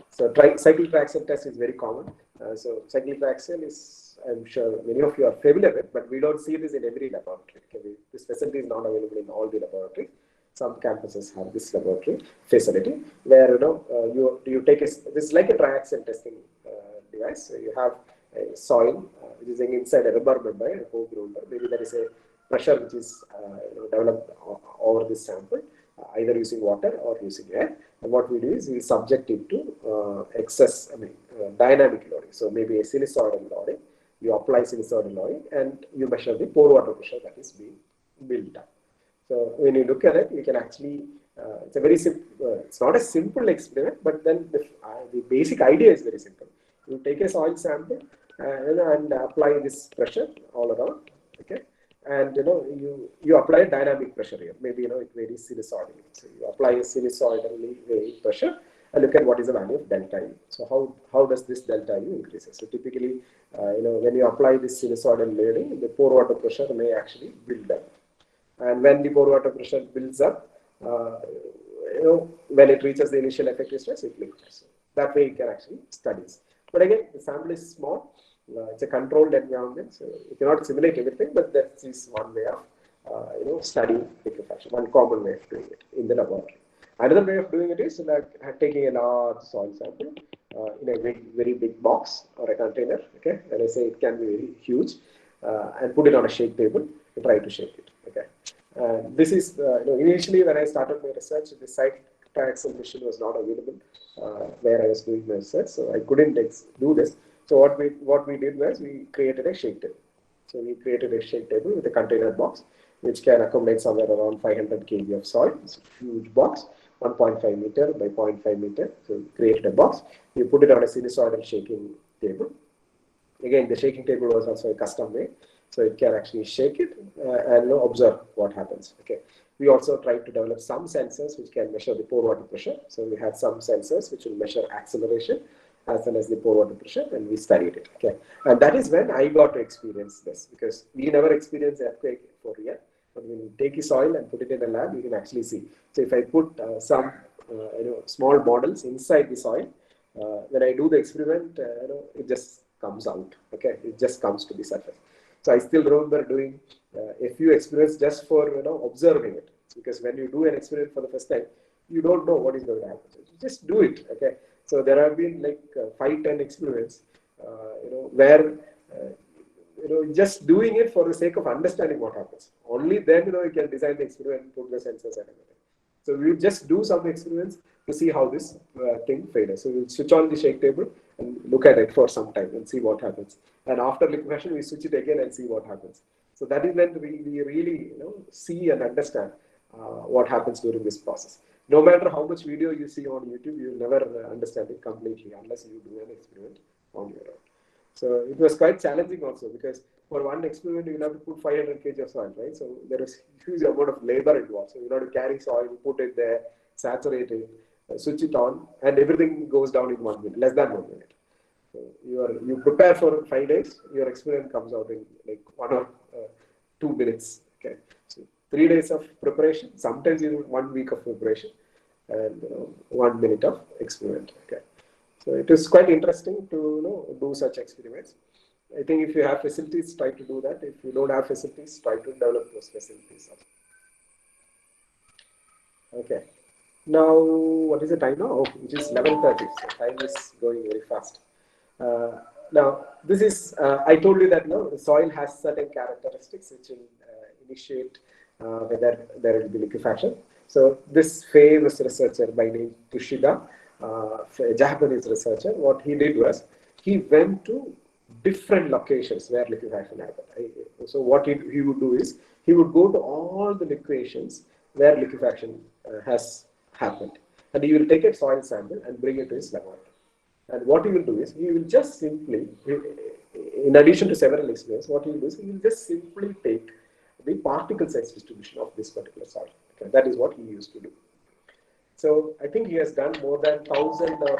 So cyclic triaxial test is very common. So cyclic triaxial is, I'm sure many of you are familiar with, but we don't see this in every laboratory. Okay? This facility is not available in all the laboratories. Some campuses have this laboratory facility where you take this is like a triaxial testing device. So you have a soil which is inside a rubber membrane, a core grounder. Maybe there is a pressure which is developed over this sample, either using water or using air. And what we do is we subject it to dynamic loading. So maybe a sinusoidal loading. You apply sinusoidal loading and you measure the pore water pressure that is being built up. So when you look at it, you can actually, it's a very simple, it's not a simple experiment, but then the basic idea is very simple. You take a soil sample and apply this pressure all around, okay? And you apply dynamic pressure here. Maybe it varies sinusoidally. So you apply a sinusoidally varying pressure and look at what is the value of delta U. So how does this delta U increases? So typically, when you apply this sinusoidal loading, the pore water pressure may actually build up. And when the pore water pressure builds up, when it reaches the initial effective stress, it liquefies. That way you can actually study this. But again, the sample is small. It's a controlled environment, so you cannot simulate everything, but that is one way of studying liquefaction, one common way of doing it in the laboratory. Another way of doing it is like taking a large soil sample in a very, very big box or a container, okay? When I say it can be very huge, and put it on a shake table and try to shake it, okay? This is, initially when I started my research, the cyclic triaxial machine was not available where I was doing my research, so I couldn't do this. So what we did was we created a shake table. So we created a shake table with a container box, which can accommodate somewhere around 500 kg of soil. It's a huge box, 1.5 meter by 0.5 meter. So we created a box. You put it on a sinusoidal shaking table. Again, the shaking table was also a custom made, so it can actually shake it and observe what happens. Okay. We also tried to develop some sensors which can measure the pore water pressure. So we had some sensors which will measure acceleration as well as the pore water pressure, and we studied it. Okay, and that is when I got to experience this, because we never experienced earthquake for real. But when you take the soil and put it in a lab, you can actually see. So if I put some small models inside the soil, when I do the experiment, it just comes out. Okay, it just comes to the surface. So I still remember doing a few experiments just for observing it, because when you do an experiment for the first time, you don't know what is going to happen. So just do it. Okay. So there have been like 5-10 experiments, where just doing it for the sake of understanding what happens. Only then you can design the experiment, put the sensors and everything. So we just do some experiments to see how this thing fails. So we'll switch on the shake table and look at it for some time and see what happens. And after liquefaction, we switch it again and see what happens. So that is when we really see and understand what happens during this process. No matter how much video you see on YouTube, you'll never understand it completely unless you do an experiment on your own. So it was quite challenging also, because for one experiment, you will have to put 500 kg of soil, right? So there is huge amount of labor involved. So you have to carry soil, put it there, saturate it, switch it on, and everything goes down in 1 minute, less than 1 minute. So you prepare for 5 days, your experiment comes out in like 2 minutes. Okay, so 3 days of preparation, sometimes even 1 week of preparation, and 1 minute of experiment. Okay, so it is quite interesting to do such experiments. I think if you have facilities, try to do that. If you don't have facilities, try to develop those facilities. Okay. Now, what is the time now? Oh, it is 11:30. So time is going very fast. Now, this is, I told you that the soil has certain characteristics which will initiate whether there will be liquefaction. So, this famous researcher by name Tushida, a Japanese researcher, what he did was he went to different locations where liquefaction happened. So, what he would do is he would go to all the locations where liquefaction has happened, and he will take a soil sample and bring it to his laboratory. And what he will do is, he will just simply, in addition to several experiments, what he will do is, he will just simply take the particle size distribution of this particular soil. Okay, that is what he used to do. So I think he has done more than 1,000 or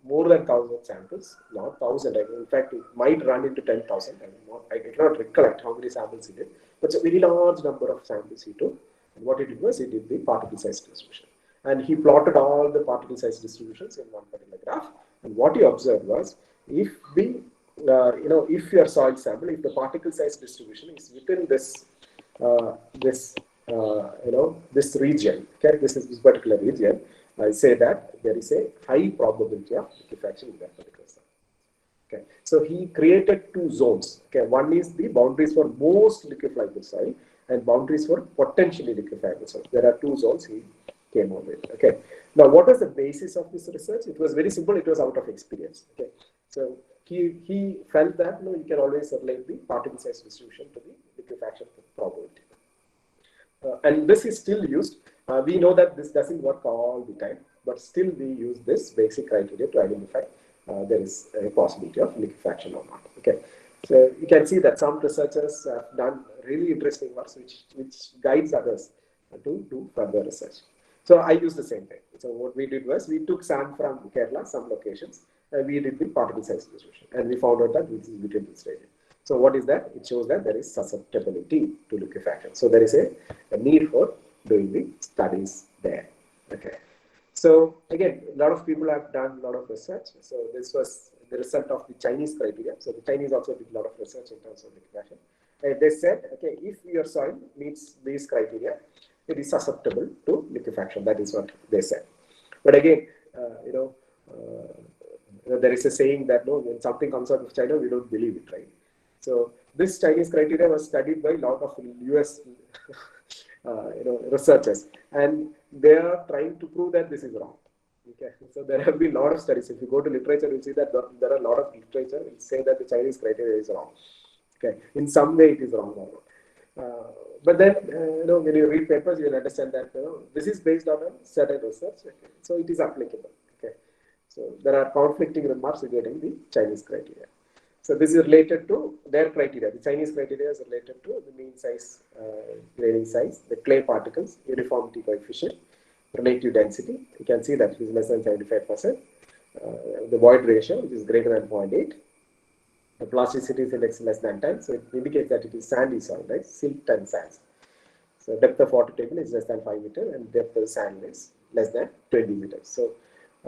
more than 1,000 samples, not 1,000. In fact, it might run into 10,000. I cannot recollect how many samples he did, but it's a very large number of samples he took. And what he did was, he did the particle size distribution, and he plotted all the particle size distributions in one particular graph. And what he observed was, if the if your soil sample, if the particle size distribution is within this this region, okay, this particular region, I say that there is a high probability of liquefaction in that particular soil. Okay, so he created two zones. Okay, one is the boundaries for most liquefiable soil and boundaries for potentially liquefiable soil. There are two zones he came out with. Okay, now what was the basis of this research? It was very simple. It was out of experience. Okay, so he felt that you can always relate the particle size distribution to the liquefaction probability. And this is still used. We know that this doesn't work all the time, but still we use this basic criteria to identify there is a possibility of liquefaction or not. Okay, so you can see that some researchers have done really interesting works which guides others to do further research. So I use the same thing. So what we did was, we took sand from Kerala, some locations, and we did the particle size distribution, and we found out that this is between this region. So what is that? It shows that there is susceptibility to liquefaction. So there is a need for doing the studies there. Okay. So again, a lot of people have done a lot of research. So this was the result of the Chinese criteria. So the Chinese also did a lot of research in terms of liquefaction. And they said, okay, if your soil meets these criteria, it is susceptible to liquefaction. That is what they said. But again, there is a saying that when something comes out of China, we don't believe it, right? So this Chinese criteria was studied by a lot of US researchers, and they are trying to prove that this is wrong. Okay, so there have been a lot of studies. If you go to literature, you'll see that there are a lot of literature which say that the Chinese criteria is wrong. Okay, in some way it is wrong. But then when you read papers, you'll understand that this is based on a certain research. Okay, so it is applicable. Okay, so there are conflicting remarks regarding the Chinese criteria. So this is related to their criteria. The Chinese criteria is related to the mean size, graining size, the clay particles, uniformity coefficient, relative density. You can see that it is less than 75%. The void ratio, which is greater than 0.8. The plasticity index is less than 10. So it indicates that it is sandy soil, right? Silt and sands. So depth of water table is less than 5 meters, and depth of sand is less than 20 meters. So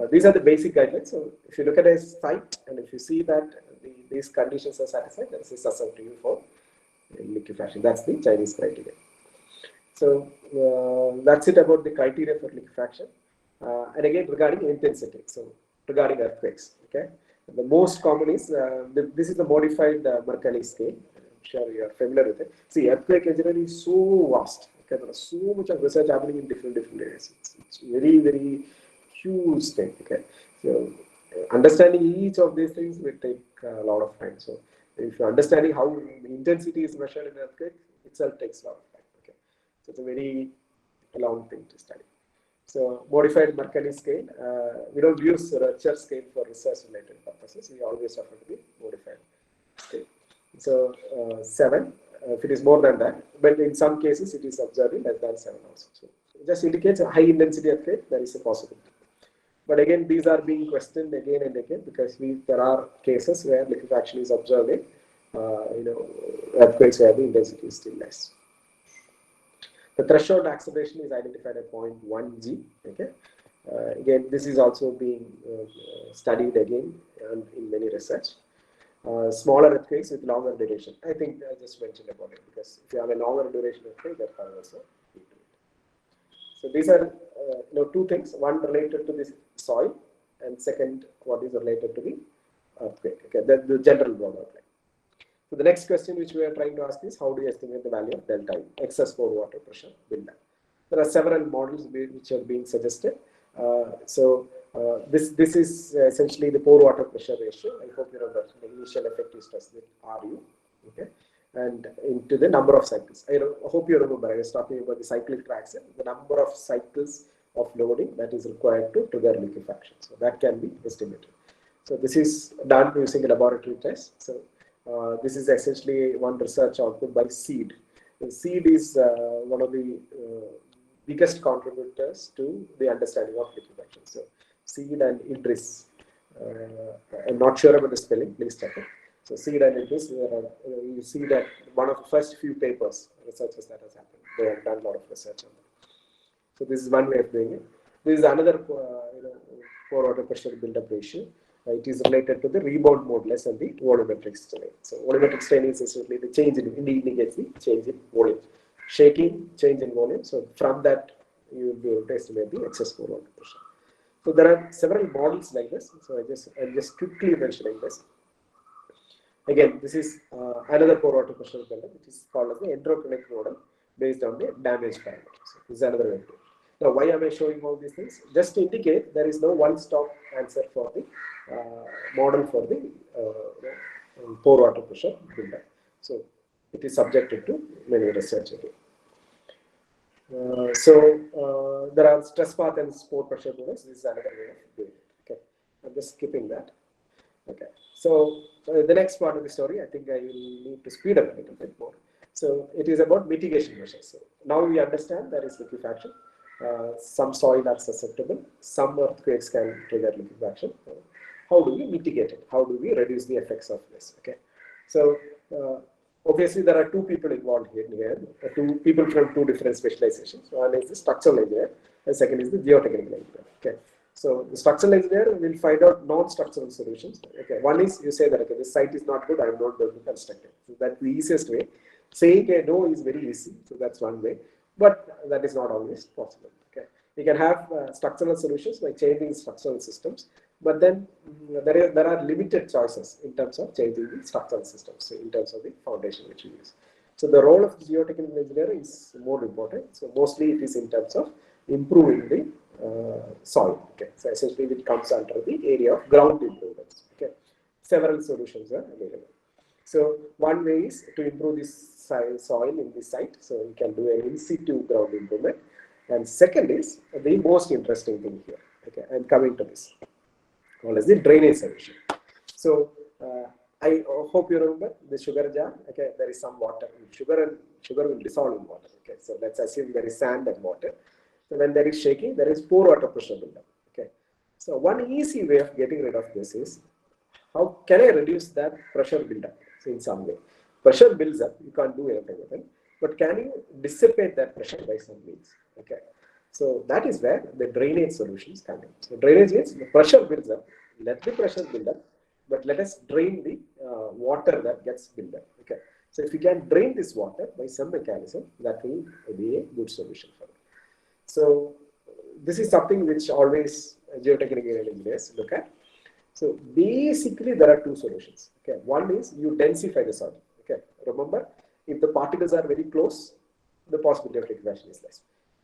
these are the basic guidelines. So if you look at a site, and if you see that these conditions are satisfied, there is a susceptibility for liquefaction. That's the Chinese criteria. So that's it about the criteria for liquefaction. And again, regarding intensity, so regarding earthquakes, okay, the most common is this is the modified Mercalli scale. I'm sure you are familiar with it. See, earthquake engineering is so vast. Okay, there is so much of research happening in different areas. It's very huge thing. Okay, so understanding each of these things will take a lot of time. So if you're understanding how intensity is measured in earthquake, itself takes a lot of time. Okay, so it's a very long thing to study. So modified Mercalli scale, we don't use Rutherford scale for research related purposes. We always refer to the modified scale. So 7, if it is more than that, but in some cases it is observed in less than 7 also. So it just indicates a high intensity earthquake, there is a possibility. But again, these are being questioned again and again because there are cases where liquefaction is observed in earthquakes where the intensity is still less. The threshold acceleration is identified at 0.1 G. Okay. Again, this is also being studied again in many research. Smaller earthquakes with longer duration. I think I just mentioned about it because if you have a longer duration earthquake, that can also lead to it. So these are two things. One related to this soil, and second, what is related to the earthquake. Okay, the general broad outline. So the next question which we are trying to ask is how do you estimate the value of delta E, excess pore water pressure buildup? There are several models which are being suggested. This is essentially the pore water pressure ratio. I hope you remember the initial effective stress with RU, okay, and into the number of cycles. I hope you remember I was talking about the cyclic traction, the number of cycles of loading that is required to trigger liquefaction. So that can be estimated. So this is done using a laboratory test. So this is essentially one research output by SEED. SEED is one of the biggest contributors to the understanding of liquefaction. So SEED and IDRIS. I'm not sure about the spelling, please check it. So SEED and IDRIS, you see that one of the first few papers, researchers that has happened. They have done a lot of research on that. So this is one way of doing it. This is another pore water pressure buildup ratio. It is related to the rebound modulus and the volumetric strain. So volumetric strain is essentially the change indicates the change in volume. Shaking, change in volume. So from that, you will be able to estimate the excess pore water pressure. So there are several models like this. So I'm just quickly mentioning this. Again, this is another pore water pressure buildup, which is called as the enteroclinic model based on the damage parameter. So this is another way to do it. Now, why am I showing all these things? Just to indicate there is no one-stop answer for the model for the pore water pressure buildup. So it is subjected to many research again. There are stress path and pore pressure models. This is another way of doing it. Okay, I'm just skipping that. Okay, so the next part of the story, I think I will need to speed up a little bit more. So it is about mitigation measures. So now we understand there is liquefaction. Some soil are susceptible. Some earthquakes can trigger liquefaction. How do we mitigate it? How do we reduce the effects of this? Okay, so obviously there are two people involved here. Two people from two different specializations. One is the structural engineer, and second is the geotechnical engineer. Okay, so the structural engineer will find out non-structural solutions. Okay, one is you say that okay, this site is not good. I am not going to construct it. So that's the easiest way. Saying a no is very easy. So that's one way. But that is not always possible. Okay, we can have structural solutions by changing structural systems, but then there are limited choices in terms of changing the structural systems, in terms of the foundation which we use. So the role of the geotechnical engineer is more important. So mostly it is in terms of improving the soil. Okay, so essentially it comes under the area of ground improvements. Okay, several solutions are available. So one way is to improve this soil in this site. So we can do an in situ ground improvement. And second is the most interesting thing here. Okay, I'm coming to this. Called as the drainage solution. So I hope you remember the sugar jar. Okay, there is some water. Sugar will dissolve in water. Okay, so let's assume there is sand and water. So when there is shaking, there is pore water pressure buildup. Okay, so one easy way of getting rid of this is how can I reduce that pressure buildup? So in some way, pressure builds up. You can't do anything with it, but can you dissipate that pressure by some means? Okay, so that is where the drainage solutions come in. So drainage means the pressure builds up. Let the pressure build up, but let us drain the water that gets built up. Okay, so if we can drain this water by some mechanism, that will be a good solution for it. So this is something which always geotechnical engineers look at. So basically there are two solutions. Okay, one is you densify the soil. Okay, remember if the particles are very close, the possibility of liquefaction is less.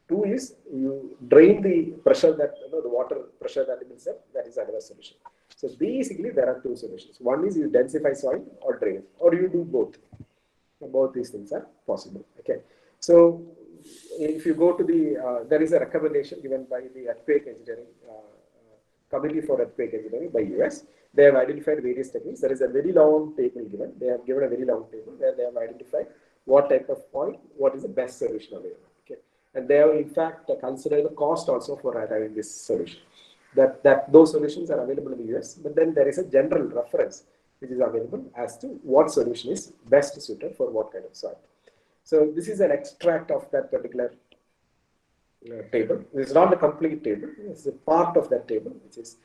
Two is you drain the pressure that the water pressure that it builds up. That is another solution. So basically there are two solutions. One is you densify soil or drain, or you do both. Both these things are possible. Okay, so if you go to the there is a recommendation given by the earthquake engineering Committee for Earthquake Engineering by US. They have identified various techniques. There is a very long table given. They have given a very long table where they have identified what type of point, what is the best solution available. Okay, and they have in fact considered the cost also for arriving this solution. That those solutions are available in the US, but then there is a general reference which is available as to what solution is best suited for what kind of soil. So this is an extract of that particular table. This is not a complete table. It's a part of that table, which is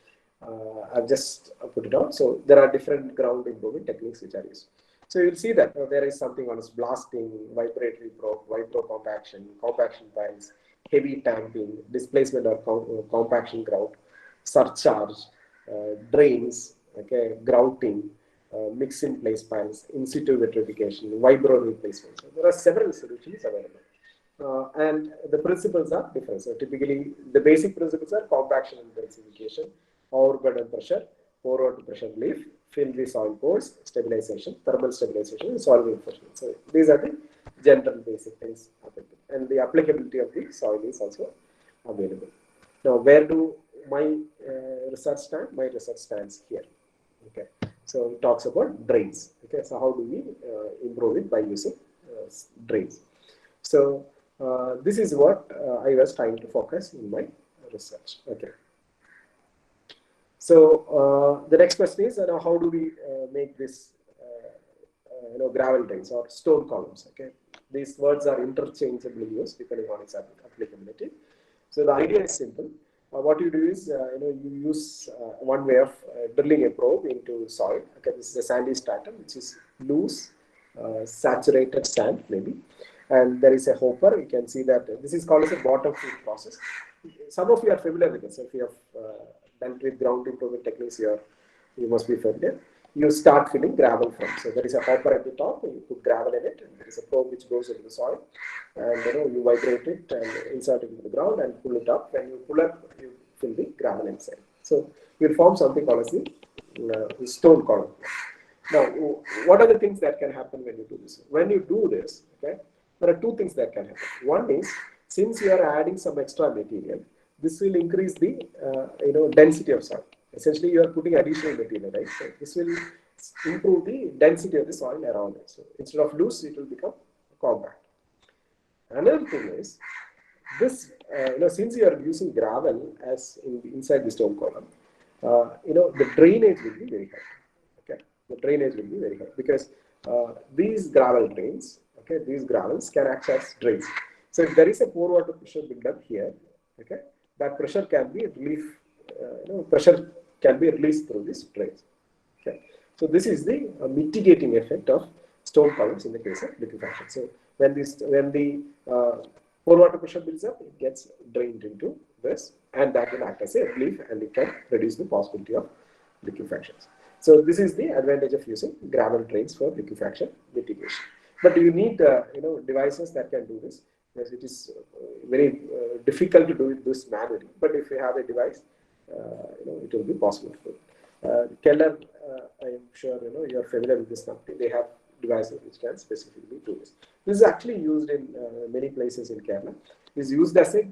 I've just put it out. So there are different ground improvement techniques which are used. So you'll see that there is something on blasting, vibratory probe, vibro compaction, compaction piles, heavy tamping, displacement or compaction grout, surcharge, drains, okay, grouting, mix in place piles, in situ vitrification, vibro replacement. So there are several solutions available. And the principles are different. So typically, the basic principles are compaction and densification, overburden pressure, pore water pressure relief, fill the soil pores, stabilization, thermal stabilization, and soil reinforcement. So these are the general basic things available. And the applicability of the soil is also available. Now, where do my research stand? My research stands here. Okay. So it talks about drains. Okay. So how do we improve it by using drains? So this is what I was trying to focus in my research. Okay. So the next question is, how do we make this, gravel drains or stone columns? Okay. These words are interchangeably used depending on its applicability. So the idea is simple. What you do is, you use one way of drilling a probe into soil. Okay, this is a sandy stratum, which is loose, saturated sand maybe. And there is a hopper. You can see that this is called as a bottom feed process. Some of you are familiar with this. If you have dealt with ground improvement techniques, you must be familiar. You start filling gravel from. So there is a hopper at the top. You put gravel in it. And there is a probe which goes into the soil, and you vibrate it and insert it into the ground and pull it up. When you pull up, you fill the gravel inside. So you form something called as the stone column. Now, what are the things that can happen when you do this? When you do this, okay, there are two things that can happen. One is, since you are adding some extra material, this will increase the density of soil. Essentially, you are putting additional material, right? So this will improve the density of the soil around it. So instead of loose, it will become compact. Another thing is, this since you are using gravel as inside the stone column, the drainage will be very high. Okay, the drainage will be very high because these gravel drains, okay, these gravels can act as drains. So if there is a pore water pressure build up here, okay, that pressure can be pressure can be released through these drains. Okay, so this is the mitigating effect of stone columns in the case of liquefaction. So when the pore water pressure builds up, it gets drained into this, and that will act as a relief, and it can reduce the possibility of liquefactions. So this is the advantage of using gravel drains for liquefaction mitigation. But you need devices that can do this, because it is very difficult to do this manually. But if you have a device, it will be possible for it. Keller, I am sure you are familiar with this company. They have devices which can specifically do this. This is actually used in many places in Kerala. It is used as a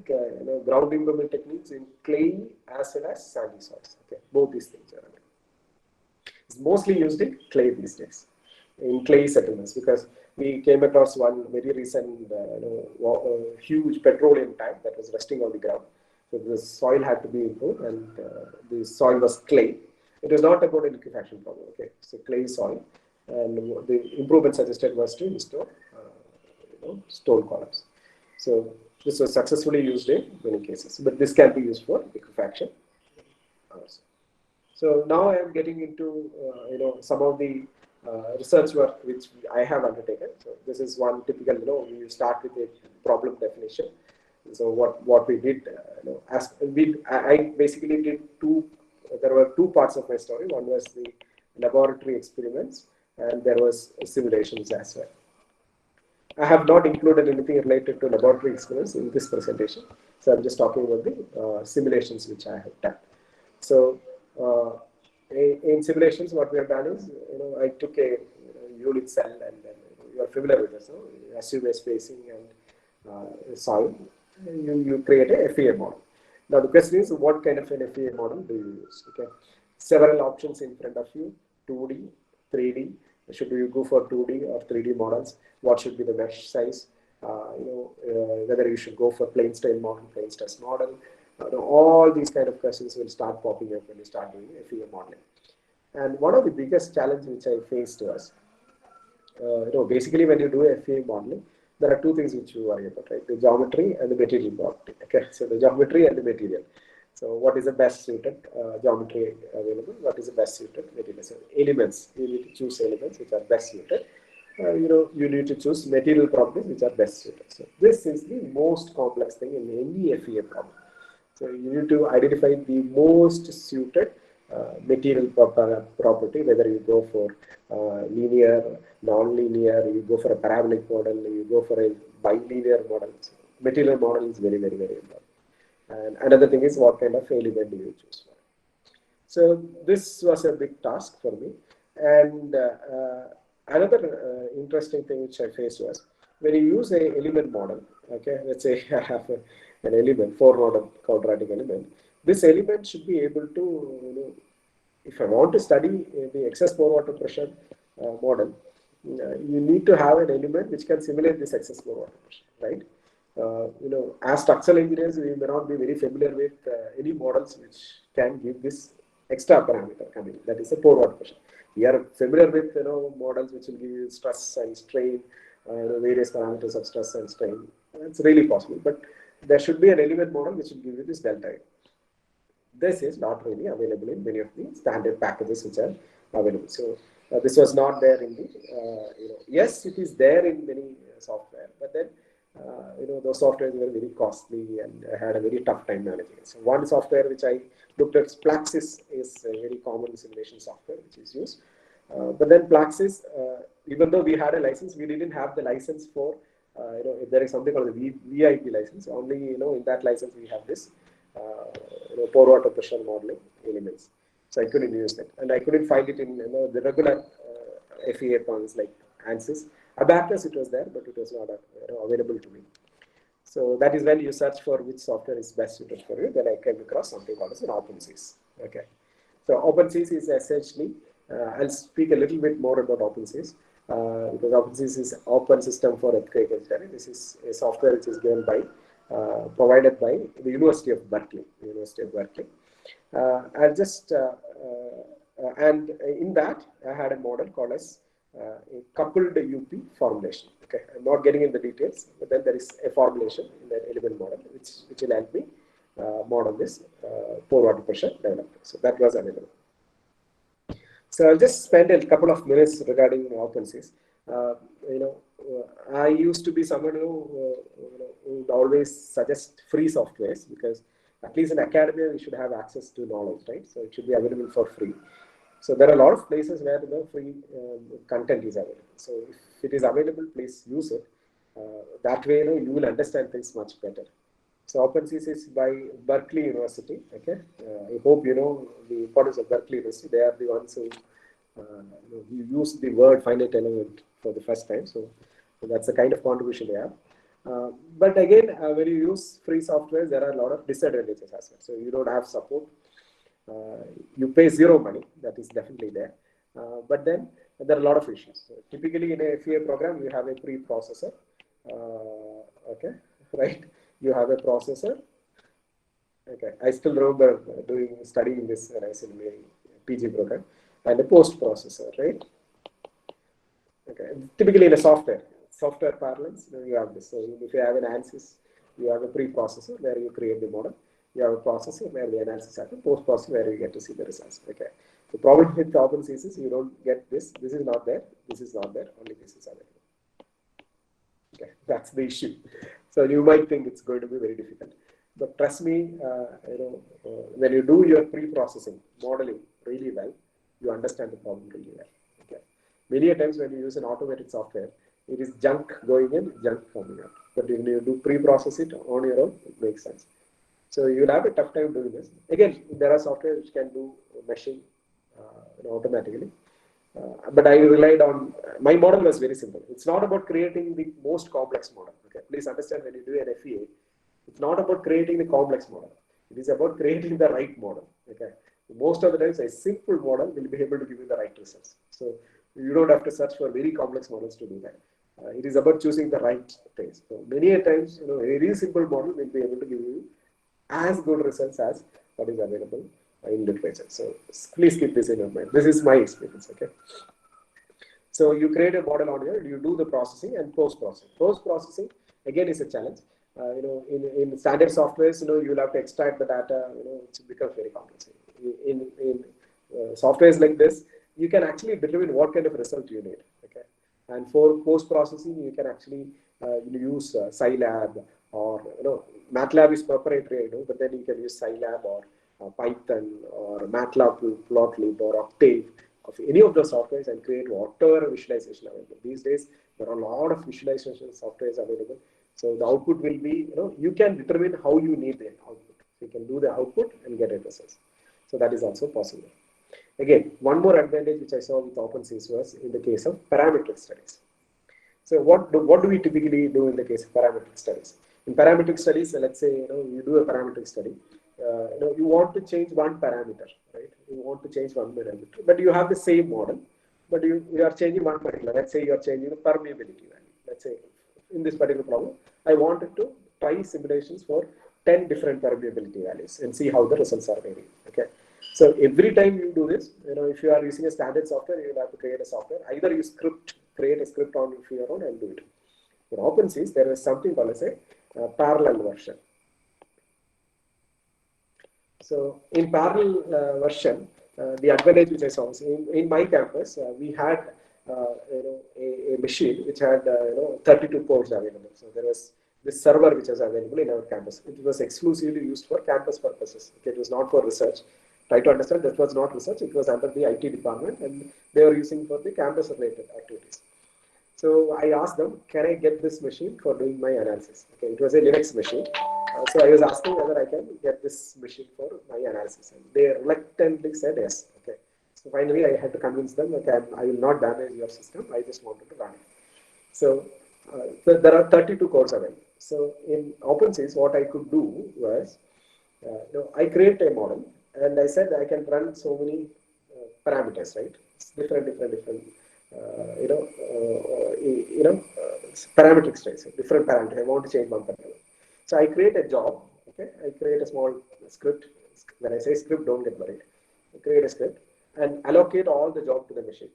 ground improvement techniques in clay as well as sandy soils. Okay, both these things are available. It's mostly used in clay these days, in clay settlements, because we came across one very recent huge petroleum tank that was resting on the ground. So the soil had to be improved, and the soil was clay. It was not about a liquefaction problem. Okay, so clay soil, and the improvement suggested was to install stone columns. So this was successfully used in many cases, but this can be used for liquefaction also. So now I am getting into some of the research work which I have undertaken. So this is one typical, we start with a problem definition. So what we did, I basically did there were two parts of my story. One was the laboratory experiments, and there was simulations as well. I have not included anything related to laboratory experiments in this presentation. So I'm just talking about the simulations which I have done. So in simulations, what we have done is, I took a unit cell, and then you are familiar with this, SUV spacing and soil. You create a FEA model. Now the question is, what kind of an FEA model do you use? Okay, several options in front of you: 2D, 3D. Should you go for 2D or 3D models? What should be the mesh size? Whether you should go for plain style model, plain stress model. All these kind of questions will start popping up when you start doing FEA modeling. And one of the biggest challenges which I faced was, basically when you do FEA modeling, there are two things which you worry about, right? The geometry and the material property. Okay, so the geometry and the material. So what is the best suited geometry available? What is the best suited material? So elements, you need to choose elements which are best suited. You need to choose material properties which are best suited. So this is the most complex thing in any FEA problem. So you need to identify the most suited material property, whether you go for linear, non-linear, you go for a parabolic model, you go for a bilinear model. So material model is very, very, very important. And another thing is, what kind of element do you choose for? So this was a big task for me. And another interesting thing which I faced was, when you use a element model, okay, let's say I have an element, 4-node quadratic element. This element should be able to, if I want to study the excess pore water pressure model, you need to have an element which can simulate this excess pore water pressure, right? As structural engineers, we may not be very familiar with any models which can give this extra parameter coming, that is the pore water pressure. We are familiar with models which will give you stress and strain, various parameters of stress and strain. It's really possible, but there should be an element model which will give you this delta. This is not really available in many of the standard packages which are available. So this was not there in the, yes, it is there in many software, but then those softwares were very costly and I had a very tough time managing it. So one software which I looked at, Plaxis, is a very common simulation software which is used. But then Plaxis, even though we had a license, we didn't have the license for, there is something called the VIP license. Only, in that license we have this, pore water pressure modeling elements. So I couldn't use that, and I couldn't find it in the regular FEA points like ANSYS. Abaqus, it was there, but it was not available to me. So that is when you search for which software is best suited for you. Then I came across something called as an OpenSys. Okay, so OpenSys is essentially, I'll speak a little bit more about OpenSys. Because OpenSys is open system for earthquake engineering. This is a software which is given by, provided by the University of Berkeley. I'll just, and in that, I had a model called as a coupled UP formulation. Okay, I'm not getting into the details, but then there is a formulation in that element model which will help me model this pore water pressure development. So that was available. So I'll just spend a couple of minutes regarding OpenSys. I used to be someone who would always suggest free softwares, because at least in academia we should have access to knowledge, right? So it should be available for free. So there are a lot of places where the free content is available. So if it is available, please use it. That way, you will understand things much better. So OpenSys is by Berkeley University. Okay, I hope you know the importance of Berkeley University. They are the ones who use the word finite element for the first time. So that's the kind of contribution they have. But again, when you use free software, there are a lot of disadvantages as well. So you don't have support. You pay zero money. That is definitely there. But then there are a lot of issues. So typically in a FEA program, you have a preprocessor. Okay, right? You have a processor. Okay, I still remember studying this when I was in my PG program, and a post processor, right? Okay, typically in a software parlance, you have this. So if you have an ANSYS, you have a preprocessor where you create the model. You have a processor where the analysis happens, post processor where you get to see the results. Okay. The problem with OpenSys is you don't get this. This is not there. This is not there. Only this is available. Okay, that's the issue. So you might think it's going to be very difficult, but trust me, when you do your pre-processing modeling really well, you understand the problem really well. Okay. Many a times when you use an automated software, it is junk going in, junk coming out. But when you do pre-process it on your own, it makes sense. So you'll have a tough time doing this. Again, there are software which can do meshing automatically. But I relied on, my model was very simple. It's not about creating the most complex model. Okay, please understand, when you do an FEA, it's not about creating the complex model. It is about creating the right model. Okay. Most of the times, a simple model will be able to give you the right results. So you don't have to search for very complex models to do that. It is about choosing the right things. So many a times, a very simple model will be able to give you as good results as what is available in literature. So please keep this in your mind. This is my experience. Okay. So you create a model on here, you do the processing and post-processing. Post-processing again is a challenge. In standard softwares, you'll have to extract the data. It becomes very complex. In softwares like this, you can actually determine what kind of result you need. Okay, and for post-processing, you can actually use Scilab or MATLAB is proprietary, but then you can use Scilab or Python or MATLAB, Plotly or Octave of any of the softwares and create whatever visualization available. These days, there are a lot of visualization softwares available. So the output will be, you can determine how you need the output. So you can do the output and get a result. So that is also possible. Again, one more advantage which I saw with OpenSys was in the case of parametric studies. So what do we typically do in the case of parametric studies? In parametric studies, let's say you do a parametric study. You want to change one parameter, right? You want to change one parameter, but you have the same model, but you are changing one particular. Let's say you are changing the permeability value. Let's say in this particular problem, I wanted to try simulations for 10 different permeability values and see how the results are varying. Okay. So every time you do this, if you are using a standard software, you will have to create a software. Either you create a script on your own and do it. For OpenSys, there is something called as a parallel version. So in parallel version, the advantage which I saw is in my campus, we had a machine which had 32 cores available. So there was this server which was available in our campus. It was exclusively used for campus purposes. Okay, it was not for research. Try to understand that was not research. It was under the IT department, and they were using for the campus-related activities. So I asked them, can I get this machine for doing my analysis? Okay, it was a Linux machine. So I was asking whether I can get this machine for my analysis. And they reluctantly said yes. Okay. So finally, I had to convince them, okay, I will not damage your system. I just wanted to run it. So there are 32 cores available. So in OpenSys, what I could do was, I create a model, and I said I can run so many parameters, right? It's different, parametric studies, different parameters. I want to change one parameter. So I create a job. Okay, I create a small script. When I say script, don't get worried. I create a script and allocate all the job to the machine.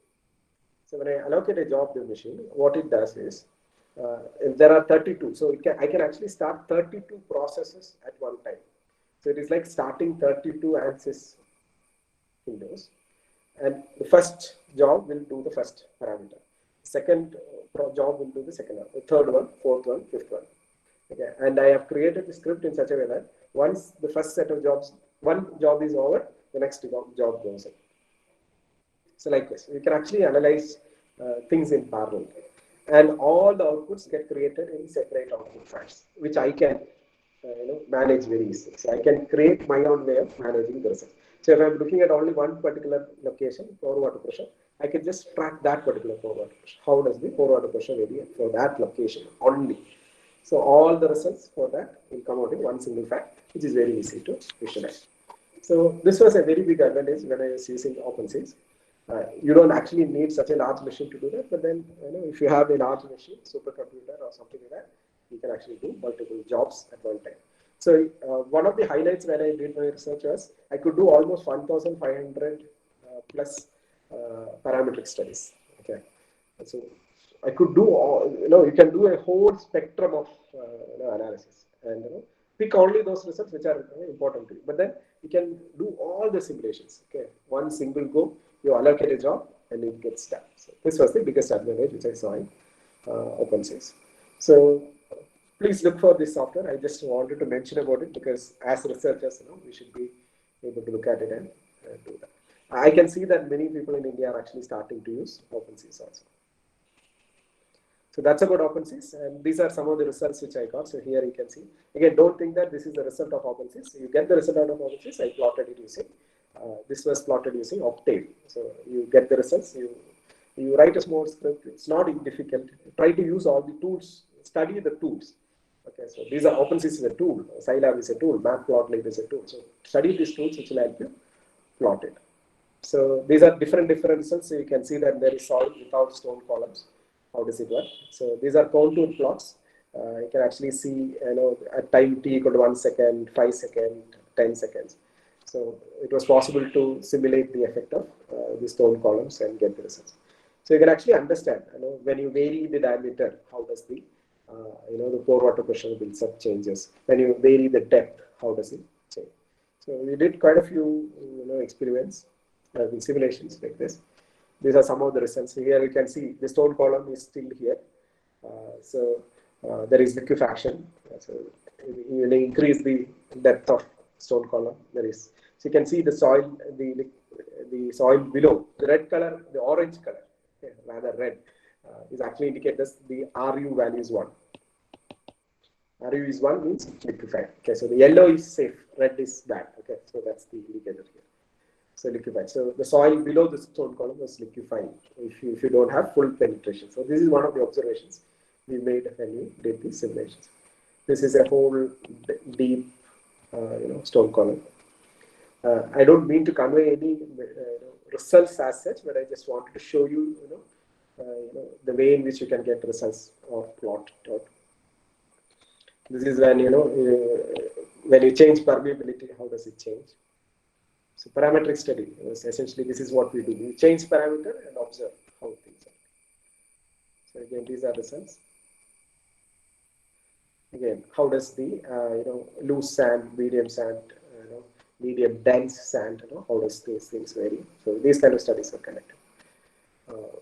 So when I allocate a job to the machine, what it does is, if there are 32, so I can actually start 32 processes at one time. So it is like starting 32 ANSYS windows, and the first job will do the first parameter. Second job will do the second one, the third one, fourth one, fifth one. Okay, and I have created the script in such a way that once the first set of jobs, one job is over, the next job goes in. So like this, you can actually analyze things in parallel, and all the outputs get created in separate output files, which I can manage very easily. So I can create my own way of managing the results. So if I'm looking at only one particular location, pore water pressure, I can just track that particular pore water pressure. How does the pore water pressure vary for that location only? So all the results for that will come out in one single file, which is very easy to visualize. So this was a very big advantage when I was using OpenSys. You don't actually need such a large machine to do that, but then if you have a large machine, supercomputer or something like that, you can actually do multiple jobs at one time. So one of the highlights when I did my research was I could do almost 1,500 plus parametric studies. Okay, so I could do all, you can do a whole spectrum of analysis and pick only those results which are important to you. But then you can do all the simulations. Okay, one single go, you allocate a job and it gets done. So this was the biggest advantage which I saw in OpenSys. So please look for this software. I just wanted to mention about it because as researchers, we should be able to look at it and do that. I can see that many people in India are actually starting to use OpenSys also. So that's about OpenSys, and these are some of the results which I got. So here you can see. Again, don't think that this is the result of OpenSys. You get the result out of OpenSys. I plotted it using. This was plotted using Octave. So you get the results. You write a small script. It's not difficult. Try to use all the tools. Study the tools. Okay, so these are OpenSys is a tool, Scilab is a tool, Matplotlib is a tool. So study these tools which will help you plot it. So these are different results. So you can see that there is soil without stone columns. How does it work? So these are contour plots. You can actually see, at time t equal to 1 second, 5 seconds, 10 seconds. So it was possible to simulate the effect of the stone columns and get the results. So you can actually understand, when you vary the diameter, how does the the pore water pressure builds up changes. When you vary the depth, how does it change? So we did quite a few, experiments, simulations like this. These are some of the results. Here you can see the stone column is still here. There is liquefaction. So you increase the depth of stone column. There is. So you can see the soil, the soil below. The red color, the orange color, rather red, is actually indicates the RU value is 1. RU is 1 means liquefied. Okay, so the yellow is safe, red is bad. Okay, so that's the indicator here. So liquefied. So the soil below the stone column was liquefying if you don't have full penetration. So this is one of the observations we made when we did the simulations. This is a whole deep, stone column. I don't mean to convey any results as such, but I just wanted to show you, the way in which you can get results of plot. This is when when you change permeability, how does it change? So parametric study is essentially this is what we do. We change parameter and observe how things are. So again, these are results. Again, how does the loose sand, medium sand, medium dense sand, how does these things vary? So these kind of studies are connected.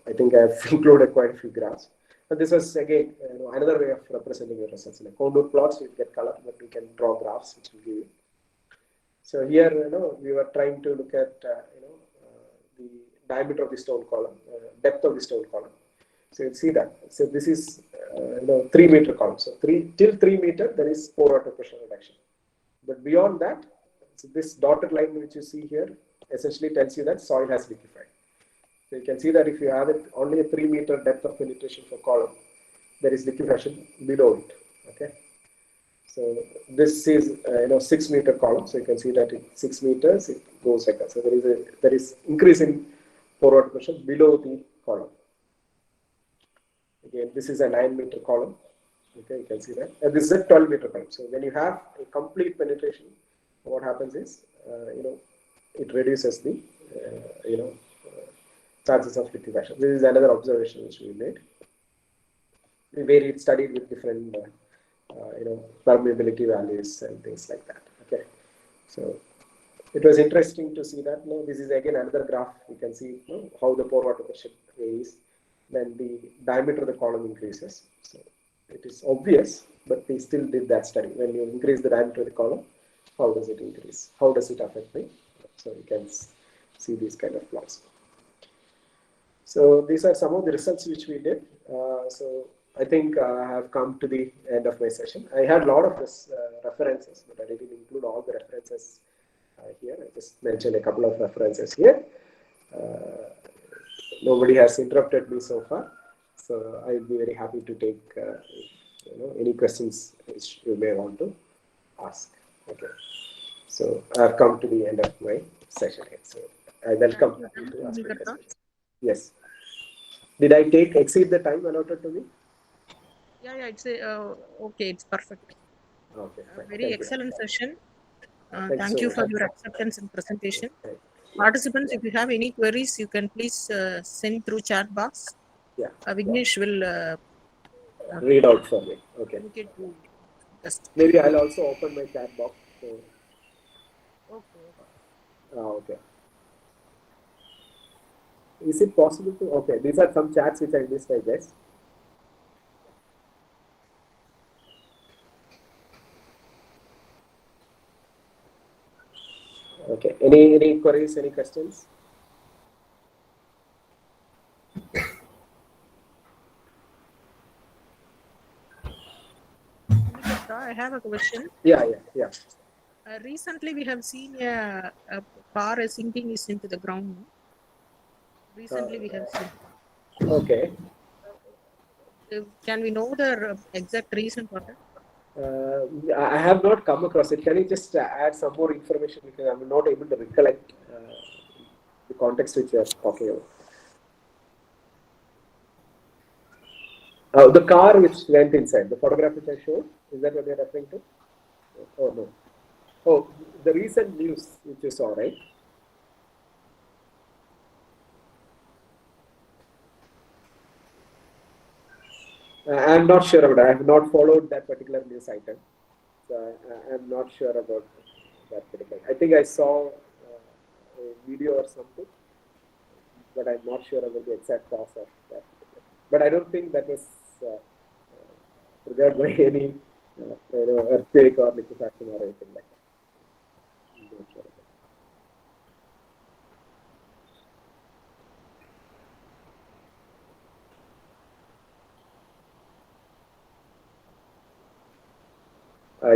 I think I've included quite a few graphs. But this was again another way of representing the results. In contour plots, you get color, but we can draw graphs which will give you. So here, we were trying to look at the diameter of the stone column, depth of the stone column. So you see that. So this is 3 meter column. So till 3 meter there is pore water pressure reduction. But beyond that, so this dotted line which you see here essentially tells you that soil has liquefied. So you can see that if you have it only a 3 meter depth of penetration for column, there is liquefaction below it. Okay. So this is 6 meter column. So you can see that in 6 meters it goes like that. So there is increase in pore water pressure below the column. Again, this is a 9 meter column. Okay, you can see that. And this is a 12 meter column. So when you have a complete penetration, what happens is it reduces the chances of liquefaction. This is another observation which we made. We studied with different permeability values and things like that. Okay, so it was interesting to see that. This is again another graph. You can see how the pore water pressure varies when the diameter of the column increases. So it is obvious, but we still did that study. When you increase the diameter of the column, how does it increase? How does it affect me? So you can see these kind of plots. So these are some of the results which we did. So I think I have come to the end of my session. I had a lot of references, but I didn't include all the references here. I just mentioned a couple of references here. Nobody has interrupted me so far, so I'll be very happy to take any questions which you may want to ask. Okay, so I've come to the end of my session here. So I welcome you to ask me questions. Yes. Did I exceed the time allotted to me? Yeah, it's okay. It's perfect. Okay, fine. Very Thank excellent you. session. Thanks Thank so you much. for your acceptance and presentation. Okay. Participants, if you have any queries, you can please send through chat box. Yeah. Vignesh will read out for me. Okay. communicate to just. Maybe I'll also open my chat box. So. Okay. Okay. Is it possible to? Okay, these are some chats which I missed, I guess. Okay. Any queries? Any questions? I have a question. Yeah. Recently, we have seen a car sinking is into the ground. Recently, we have seen. Okay. Can we know the exact reason for that? I have not come across it. Can you just add some more information because I'm not able to recollect the context which you are talking about. The car which went inside, the photograph which I showed, is that what you're referring to? Oh no. Oh, the recent news which you saw, right? I'm not sure about it. I have not followed that particular news item. So I'm not sure about that particular. I think I saw a video or something, but I'm not sure about the exact cause of that. But I don't think that was triggered by any earthquake or liquefaction or anything like that. I'm not sure about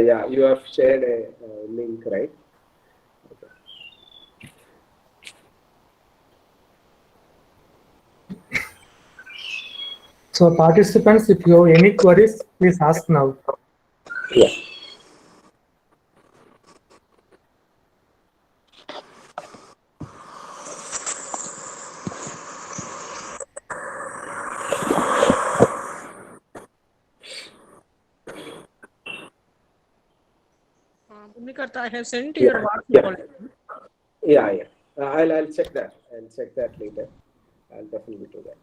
yeah, you have shared a link, right? Okay. So participants, if you have any queries, please ask now. Yeah. Bhumika, I have sent Yeah. your WhatsApp Yeah. already. Yeah. Yeah. I'll check that. I'll check that later. I'll definitely do that.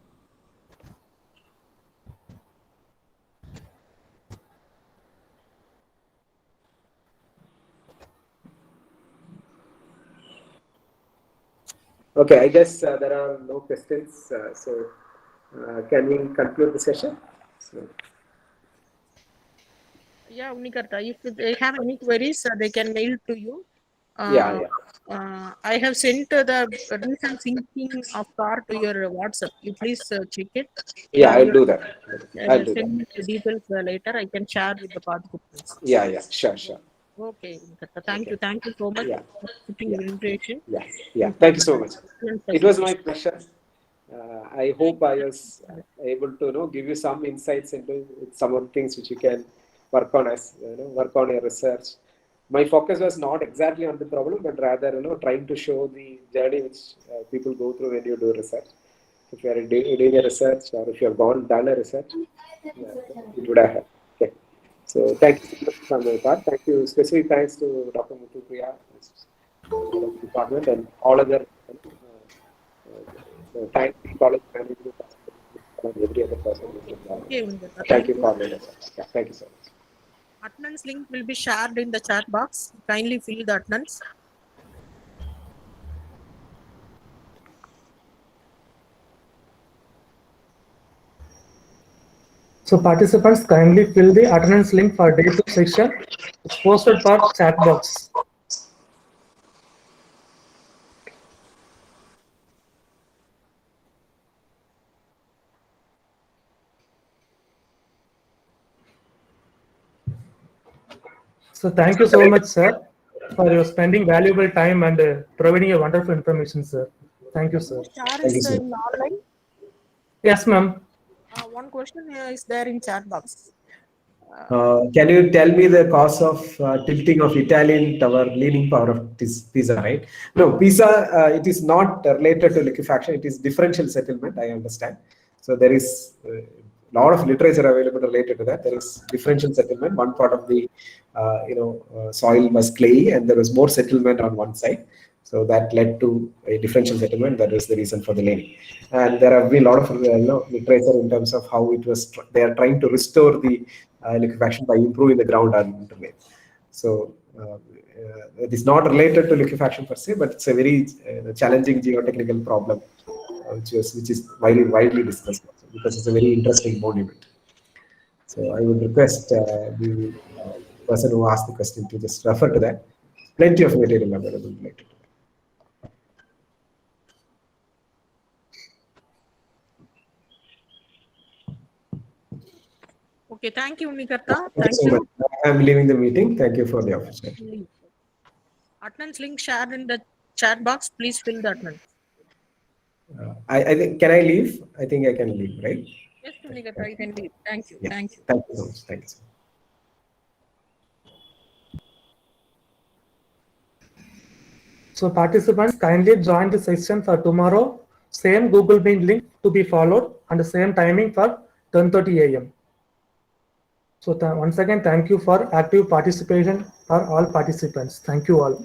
Okay, I guess there are no questions. So can we conclude the session? So, Yeah, Unikarta, if they have any queries, they can mail to you. yeah, yeah. I have sent the recent syncing of car to your WhatsApp. You please check it. Yeah, I'll You do that. I'll do that. send me the details later. I can share with the participants. Yeah, yeah. Sure, sure. Okay, Unikarta. Thank Okay. you. Thank you so much Yeah, for accepting yeah, the invitation. yeah, yeah. And for Thank you the so much. excellent It was my presentation. pleasure. I Thank hope I you. was able to give you some insights into some of the things which you can work on as work on your research. My focus was not exactly on the problem, but rather trying to show the journey which people go through when you do research. If you are doing a research or if you have done a research, yeah, it would have helped. Okay. So thank you so much from my part. Thank you. Specific thanks to Dr. Muthu Priya, head of the department, and all other thank the college management and every other person who's involved. Okay, Unikarta. Thank Thank you you. for the research. Yeah, thank you so much. Attendance link will be shared in the chat box. Kindly fill the attendance. So participants, kindly fill the attendance link for day 2 section. It's posted for chat box. So thank you so much, sir, for your spending valuable time and providing a wonderful information, sir. Thank you, sir. Share Thank you, is sir. in online. Yes, ma'am. One question is there in chat box. Can you tell me the cause of tilting of Italian tower leaning power of Pisa, right? No, Pisa, it is not related to liquefaction. It is differential settlement, I understand. So there is a lot of literature available related to that. There is differential settlement. One part of the soil was clayey and there was more settlement on one side. So that led to a differential settlement. That was the reason for the leaning. And there have been a lot of literature in terms of how it was. They are trying to restore the liquefaction by improving the ground underlay. So it is not related to liquefaction per se, but it's a very challenging geotechnical problem, which is widely discussed also, because it's a very interesting monument. So I would request the person who asked the question to just refer to that. Plenty of material available related to that. Okay, thank you, Unikarta. Thank you Thank so you. much. I'm leaving the meeting. Thank you for the opportunity. Attendance link shared in the chat box. Please fill the attendance. I think, can I leave? I think I can leave, right? Yes, Unikarta, you can leave. Thank you. Yeah. Thank you. Thank you so much. Thank you so much. So participants, kindly join the session for tomorrow. Same Google Meet link to be followed and the same timing for 10:30 a.m. So once again, thank you for active participation for all participants. Thank you all.